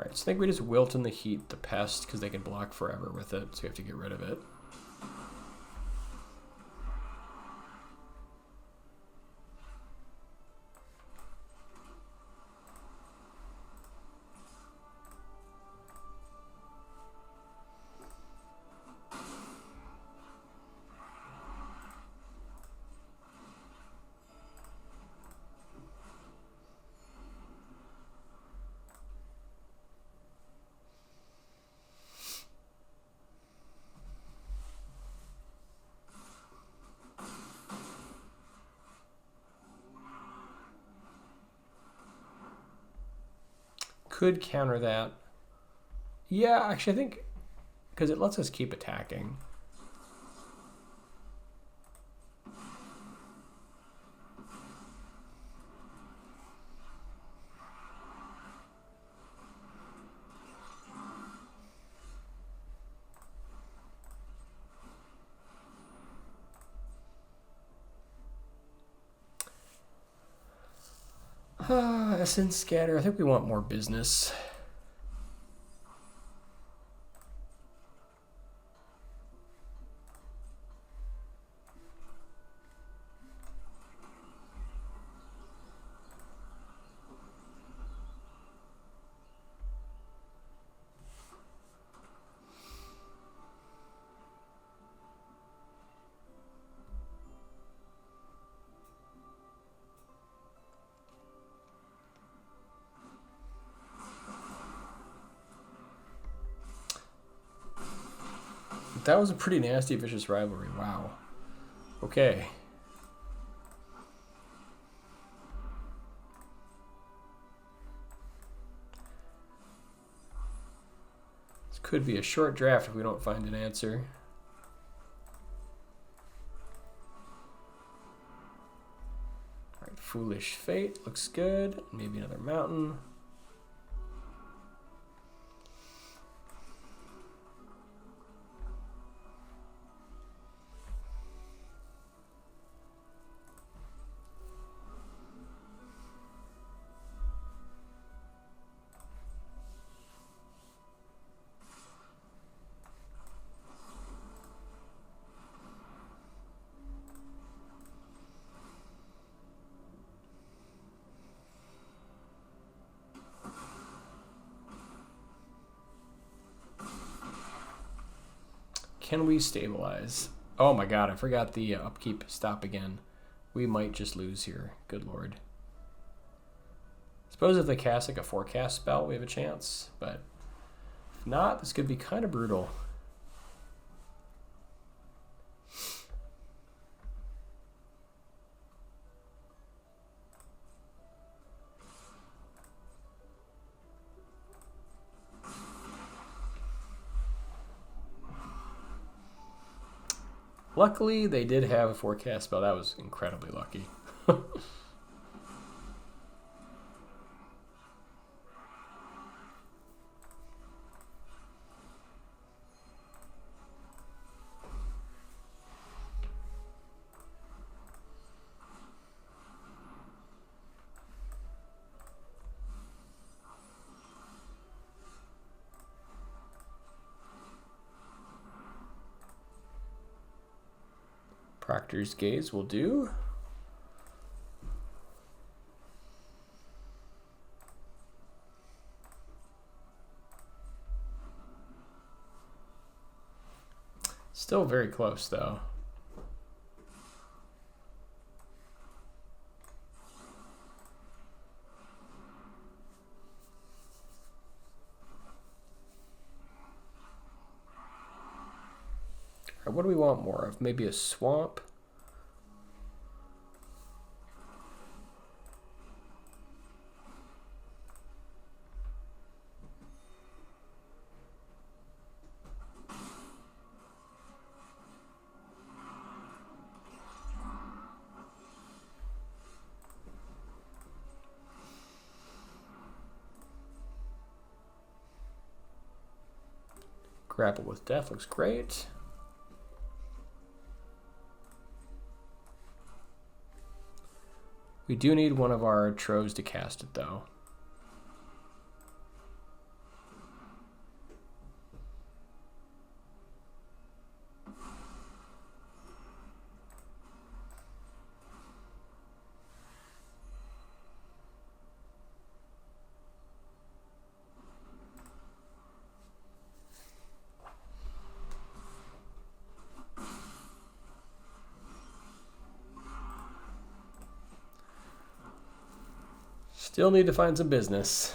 Alright, so I think we just Wilt in the Heat the Pest because they can block forever with it, so we have to get rid of it. Could counter that. Yeah, actually I think because it lets us keep attacking. Essence Scatter. I think we want more business. That was a pretty nasty vicious rivalry. Wow. Okay. This could be a short draft if we don't find an answer. All right, Foolish Fate looks good. Maybe another mountain. Can we stabilize? Oh my god, I forgot the upkeep stop again. We might just lose here. Good lord. Suppose if they cast like a forecast spell, we have a chance. But if not, this could be kind of brutal. Luckily, they did have a forecast spell. That was incredibly lucky. Proctor's Gaze will do. Still very close, though. What do we want more of? Maybe a swamp? Grapple with Death looks great. We do need one of our Troves to cast it, though. Still need to find some business.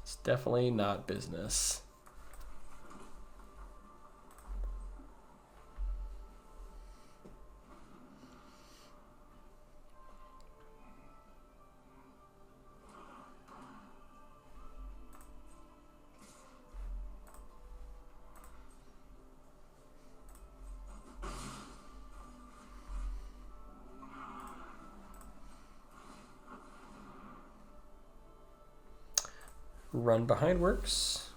It's definitely not business. Run behind works.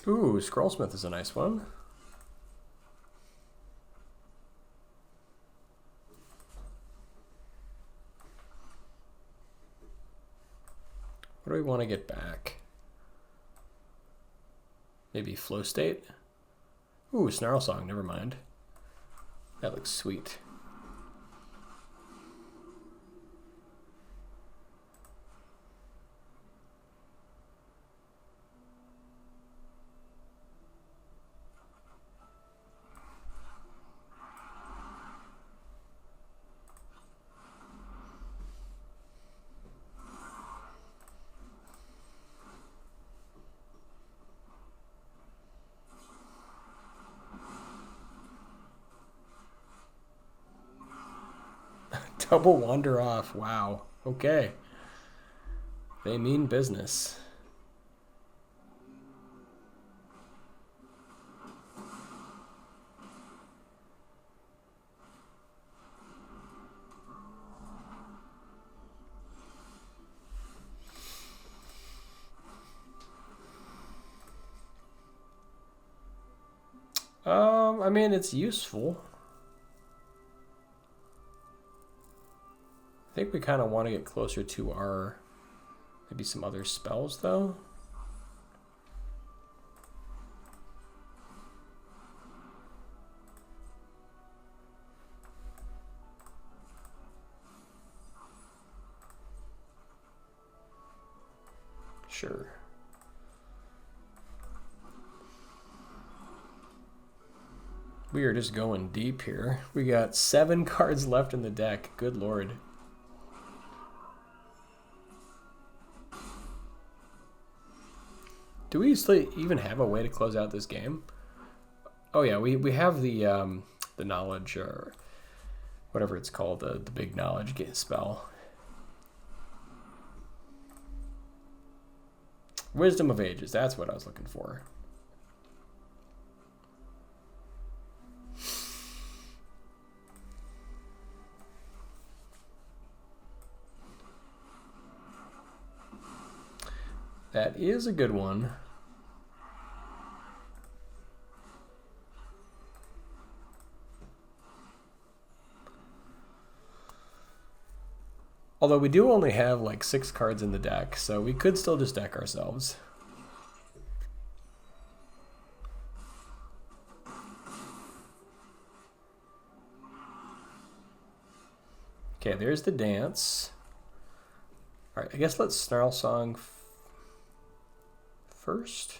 Ooh, Scrollsmith is a nice one. What do we want to get back? Maybe Flow State? Ooh, Snarl Song, never mind. That looks sweet. Double Wander Off. Wow. Okay. They mean business. I mean, it's useful. I think we kind of want to get closer to our, maybe some other spells, though. Sure. We are just going deep here. We got 7 cards left in the deck. Good lord. Do we even have a way to close out this game? Oh yeah, we have the knowledge, or whatever it's called, the big knowledge spell. Wisdom of Ages, that's what I was looking for. That is a good one. Although we do only have like 6 cards in the deck, so we could still just deck ourselves. Okay, there's the dance. All right, I guess let's Snarl Song first.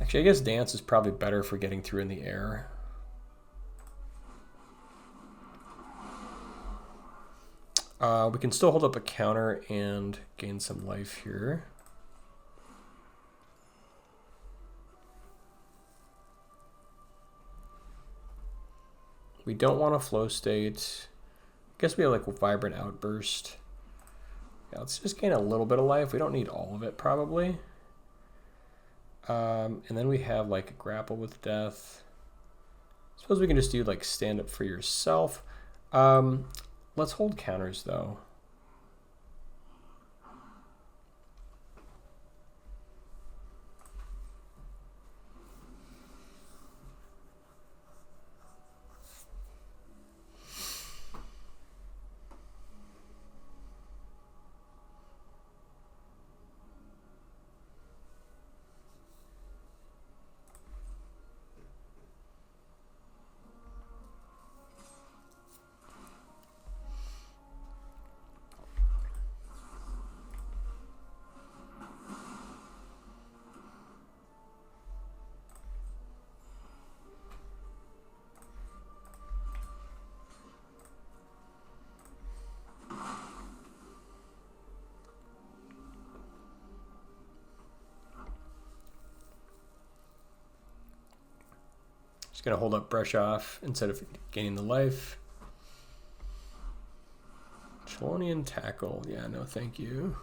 Actually, I guess dance is probably better for getting through in the air. We can still hold up a counter and gain some life here. We don't want a flow state. I guess we have like a Vibrant Outburst. Yeah, let's just gain a little bit of life. We don't need all of it, probably. And then we have like a Grapple with Death. Suppose we can just do like stand up for yourself. Let's hold counters, though. Just gonna hold up Brush Off instead of gaining the life. Chelonian Tackle, yeah, no thank you.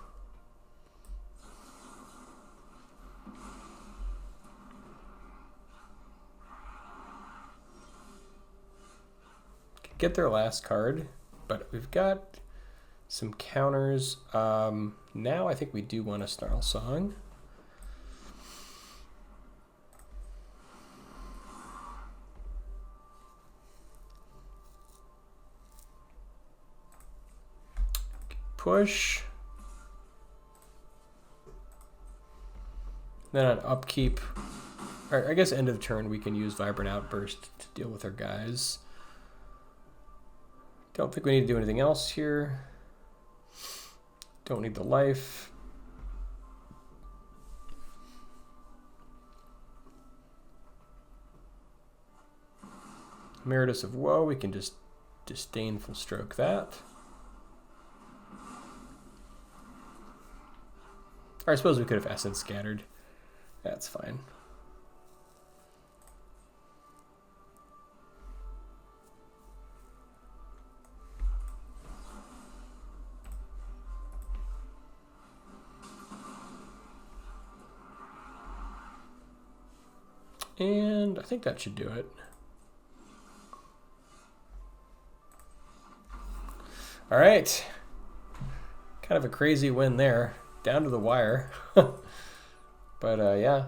Get their last card, but we've got some counters. Now I think we do want a Snarl Song. Push. Then on upkeep, or I guess end of turn, we can use Vibrant Outburst to deal with our guys. Don't think we need to do anything else here. Don't need the life. Emeritus of Woe, we can just Disdainful Stroke that. Or I suppose we could have Essence Scattered. That's fine. And I think that should do it. All right. Kind of a crazy win there. Down to the wire. But yeah.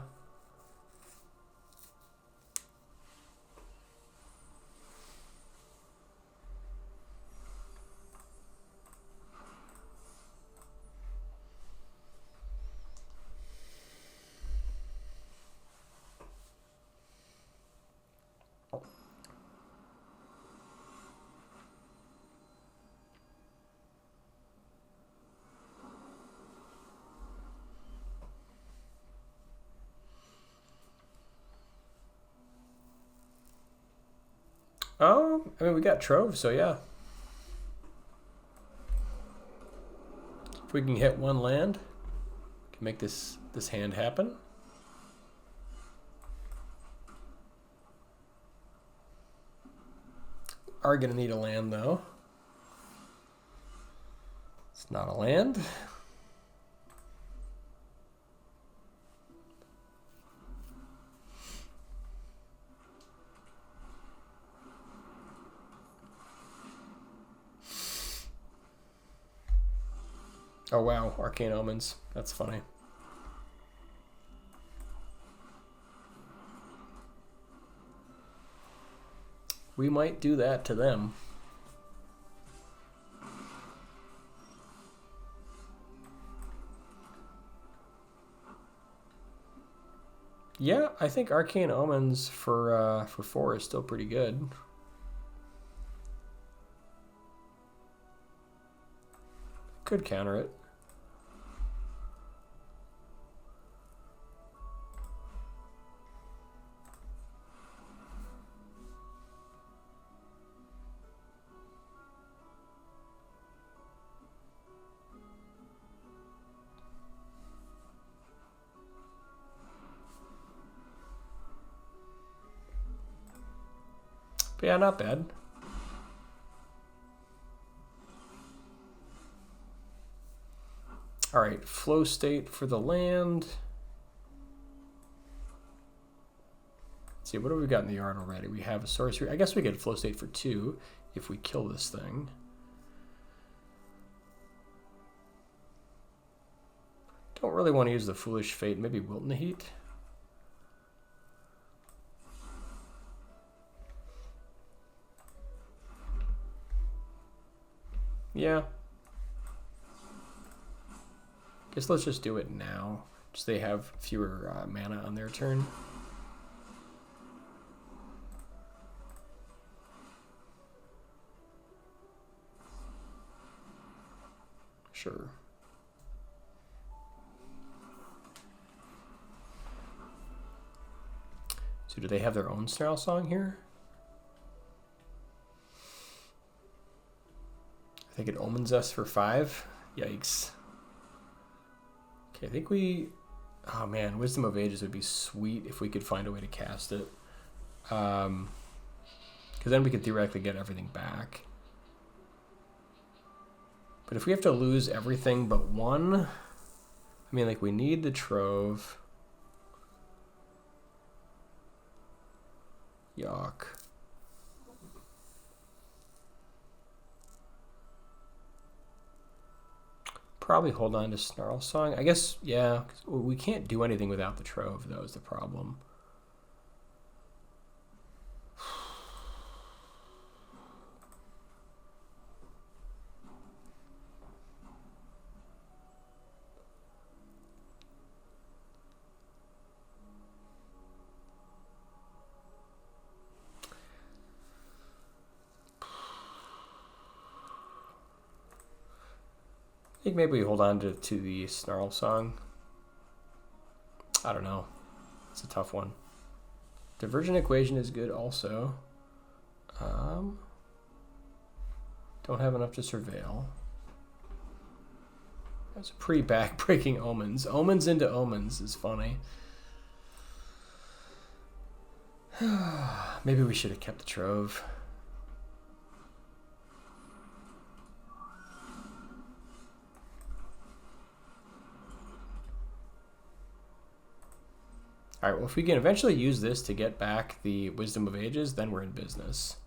I mean, we got Trove, so yeah. If we can hit one land, can make this hand happen. Are gonna need a land though. It's not a land. Oh wow, Arcane Omens. That's funny. We might do that to them. Yeah, I think Arcane Omens for 4 is still pretty good. Could counter it. But yeah, not bad. All right, flow state for the land. Let's see, what have we got in the yard already? We have a sorcery. I guess we get flow state for 2 if we kill this thing. Don't really want to use the Foolish Fate. Maybe Wilt in the Heat. Yeah. Guess let's just do it now. Just they have fewer mana on their turn. Sure. So do they have their own Snarl Song here? I think it omens us for 5. Yikes. Okay, I think we... Oh man, Wisdom of Ages would be sweet if we could find a way to cast it. Because then we could theoretically get everything back. But if we have to lose everything but 1... I mean, like, we need the Trove. Yuck. probably hold on to Snarl Song. I guess, yeah, 'cause we can't do anything without the Trove, though, is the problem. I think maybe we hold on to the Snarl Song. I don't know. It's a tough one. Divergent Equation is good also. Don't have enough to surveil. That's a pretty back-breaking Omens. Omens into Omens is funny. Maybe we should have kept the Trove. All right, well, if we can eventually use this to get back the Wisdom of Ages, then we're in business.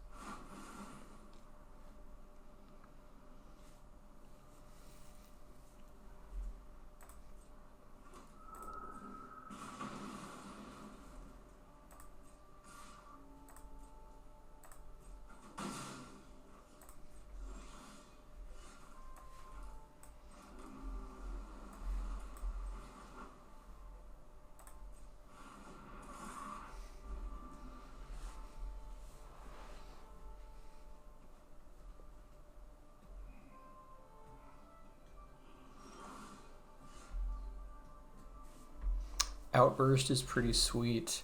Outburst is pretty sweet.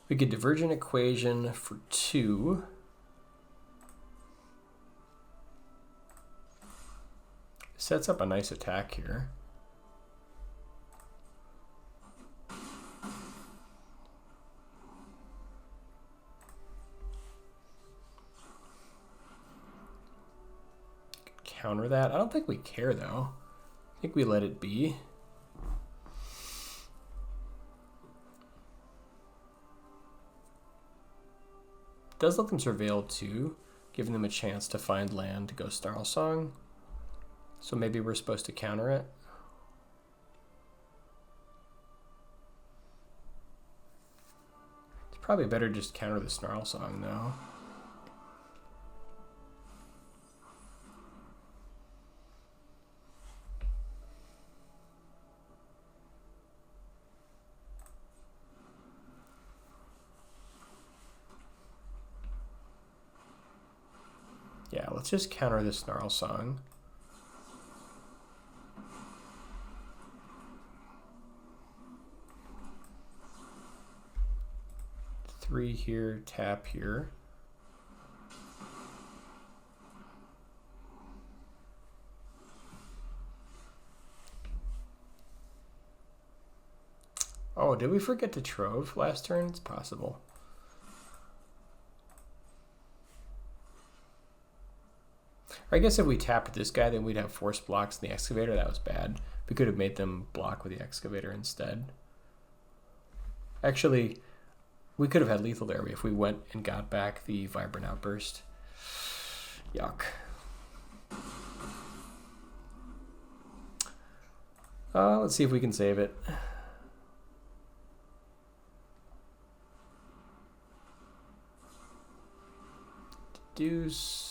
We get Divergent Equation for 2. Sets up a nice attack here. Counter that. I don't think we care though. I think we let it be. Does let them surveil too, giving them a chance to find land to go Snarl Song. So maybe we're supposed to counter it. It's probably better just counter the Snarl Song though. Yeah, let's just counter the Snarl Song. Three here, tap here. Oh, did we forget to Trove last turn? It's possible. I guess if we tapped this guy, then we'd have force blocks in the Excavator. That was bad. We could have made them block with the Excavator instead. Actually, we could have had lethal there if we went and got back the Vibrant Outburst. Yuck. Let's see if we can save it. Deuce.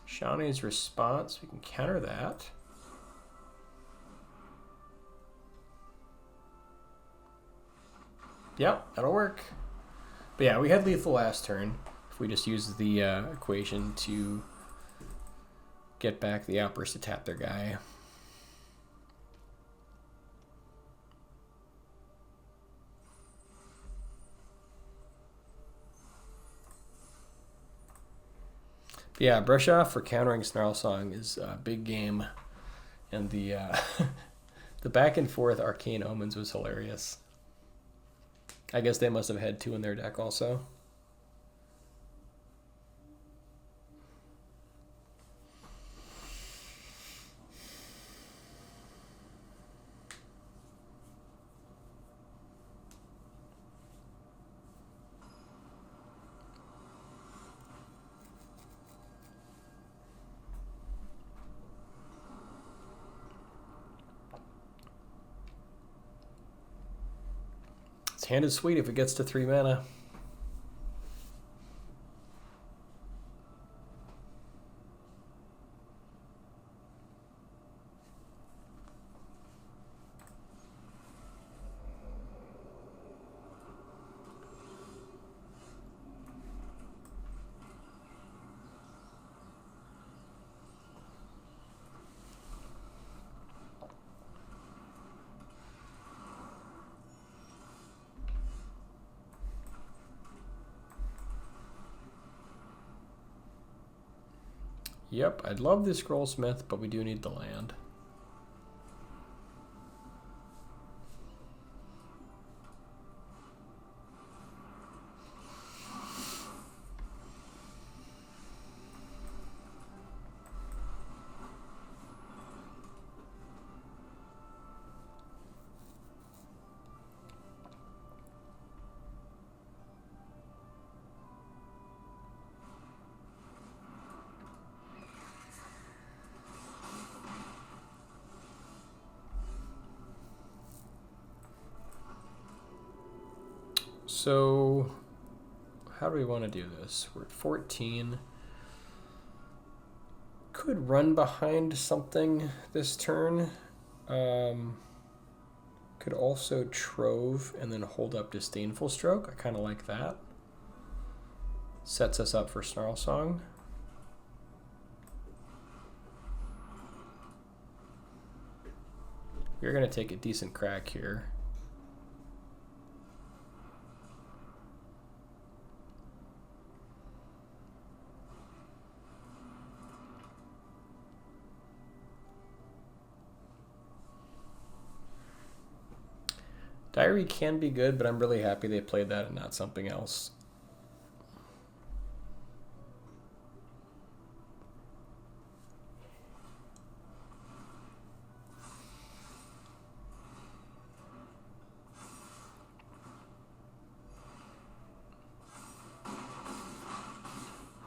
Shawnee's Response, we can counter that. Yep, that'll work. But yeah, we had lethal last turn. If we just use the equation to get back the Outburst to tap their guy. Yeah, brush off for countering Snarl Song is a big game, and the the back and forth Arcane Omens was hilarious. I guess they must have had 2 in their deck also. This hand is sweet if it gets to 3 mana. Yep, I'd love the Scrollsmith, but we do need the land. So, how do we want to do this? We're at 14. Could run behind something this turn. Could also Trove and then hold up Disdainful Stroke. I kind of like that. Sets us up for Snarl Song. We're going to take a decent crack here. Diary can be good, but I'm really happy they played that and not something else.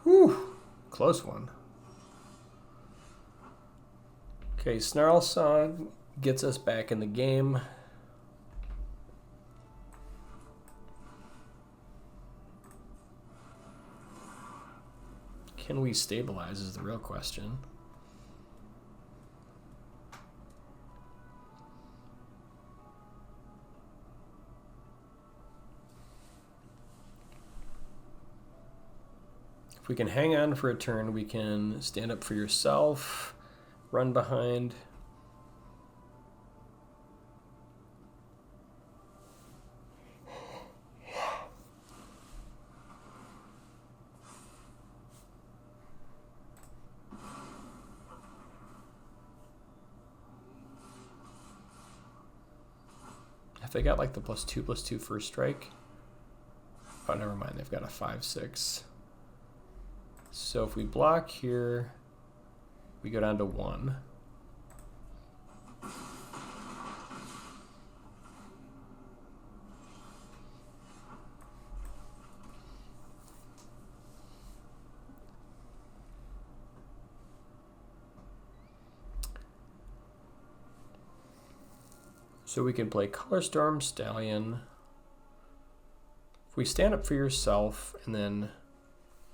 Whew, close one. Okay, Snarl Song gets us back in the game. Can we stabilize is the real question. If we can hang on for a turn, we can stand up for yourself, run behind. If they got like the +2/+2 first strike. Oh, never mind. They've got a 5/6. So if we block here, we go down to 1. So we can play Colorstorm Stallion. If we stand up for yourself and then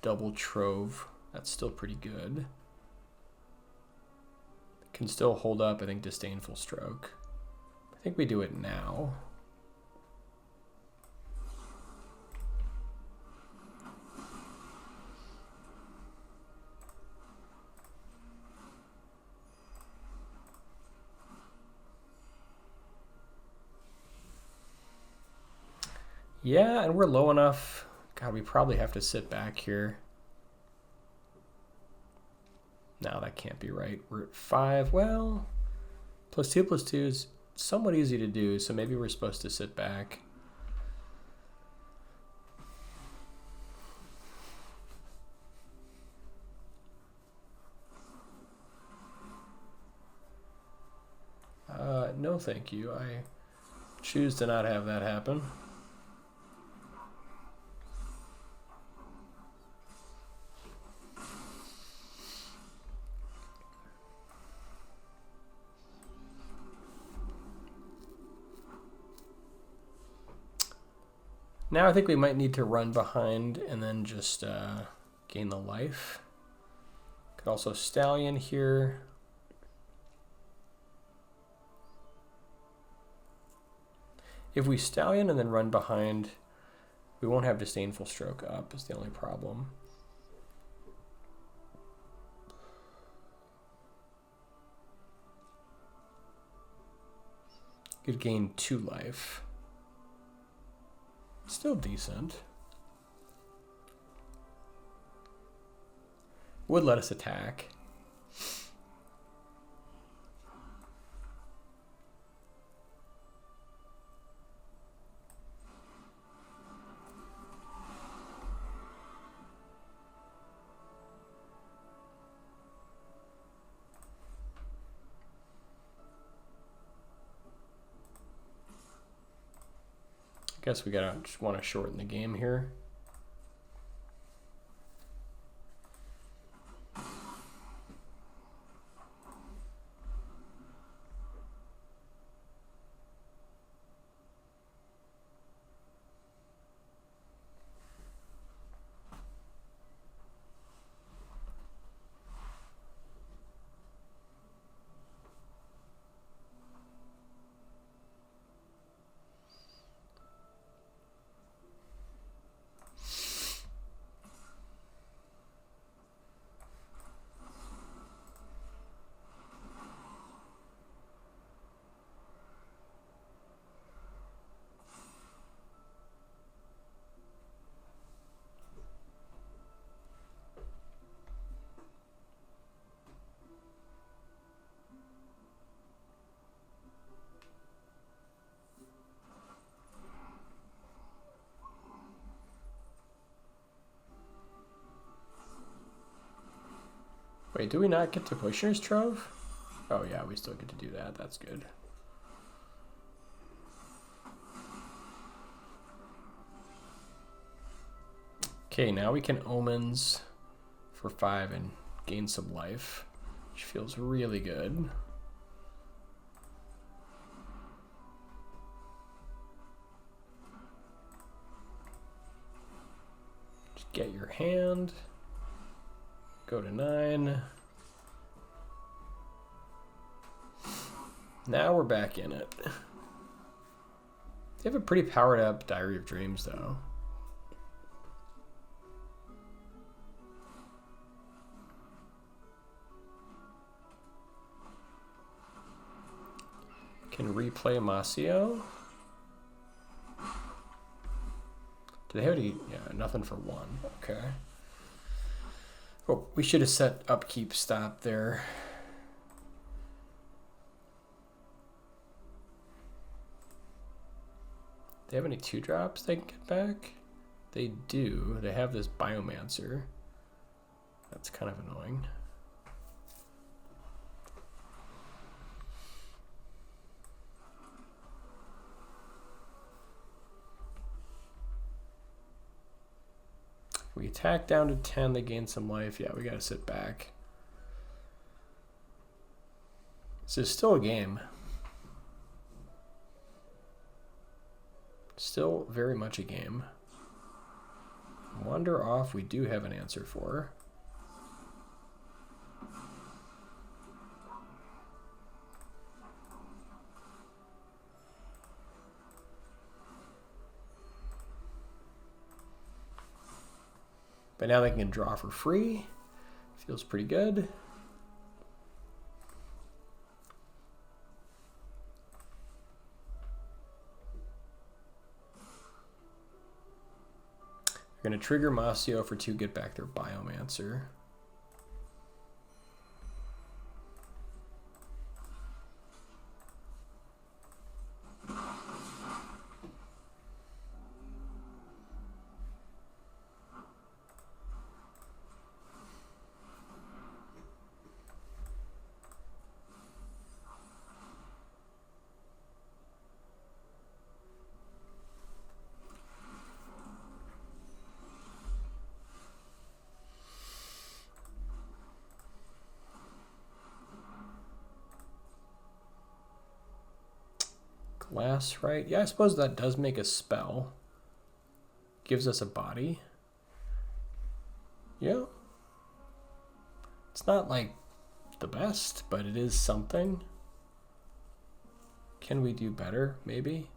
double Trove, that's still pretty good. Can still hold up, I think, Disdainful Stroke. I think we do it now. Yeah, and we're low enough. God, we probably have to sit back here. No, that can't be right. We're at 5. Well, +2/+2 is somewhat easy to do, so maybe we're supposed to sit back. No, thank you. I choose to not have that happen. Now I think we might need to run behind and then just gain the life. Could also Stallion here. If we Stallion and then run behind, we won't have Disdainful Stroke up is the only problem. Could gain 2 life. Still decent. Would let us attack. Guess we just want to shorten the game here. Wait, do we not get to Pushner's Trove? Oh yeah, we still get to do that. That's good. Okay, now we can Omens for 5 and gain some life, which feels really good. Just get your hand. Go to 9. Now we're back in it. They have a pretty powered up Diary of Dreams though. Can replay Masio. Do they have any? Yeah, nothing for 1. Okay. Oh, we should have set upkeep stop there. They have any 2-drops they can get back? They do. They have this Biomancer. That's kind of annoying. We attack down to 10, they gain some life. Yeah, we gotta sit back. This is still a game. Still very much a game. Wander off, we do have an answer for. But now they can draw for free. Feels pretty good. We're going to trigger Masio for 2, get back their Biomancer. Glasswright. Yeah, I suppose that does make a spell. gives us a body. Yeah. It's not like the best, but it is something. Can we do better? Maybe.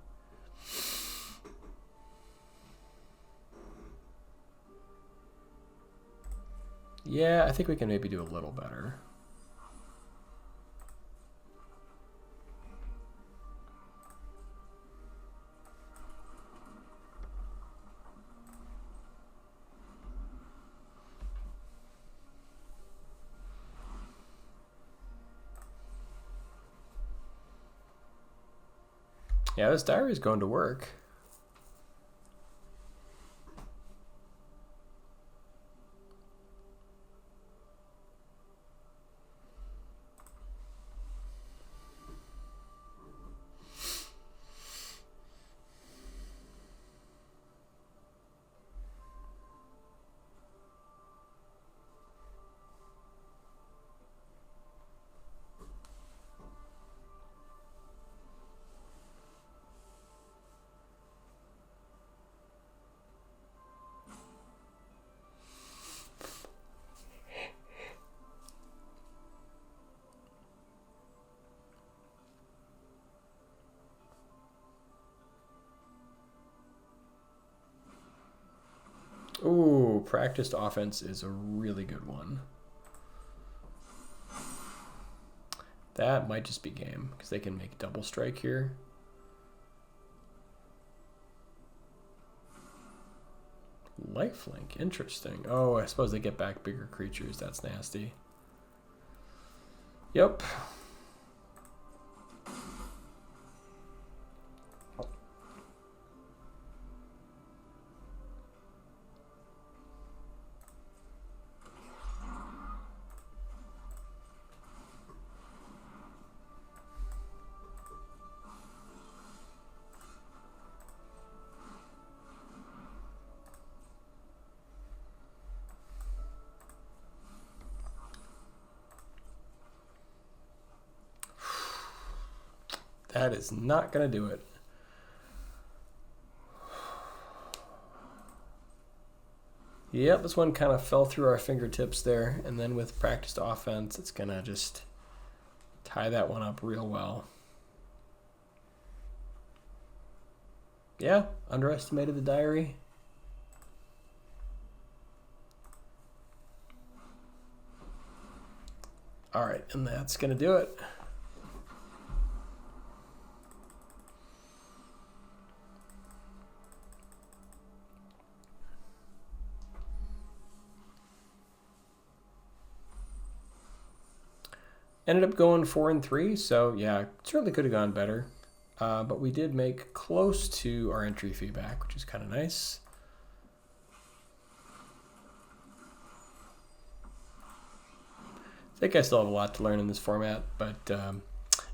Yeah, I think we can maybe do a little better. Yeah, this diary is going to work. Ooh, practiced offense is a really good one. That might just be game, because they can make double strike here. Lifelink, interesting. Oh, I suppose they get back bigger creatures. That's nasty. Yep. That is not going to do it. Yep, this one kind of fell through our fingertips there. And then with practiced offense, it's going to just tie that one up real well. Yeah, underestimated the diary. All right, and that's going to do it. Ended up going 4-3, so yeah, certainly could have gone better. But we did make close to our entry fee back, which is kind of nice. I think I still have a lot to learn in this format, but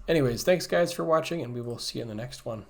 anyways, thanks guys for watching, and we will see you in the next one.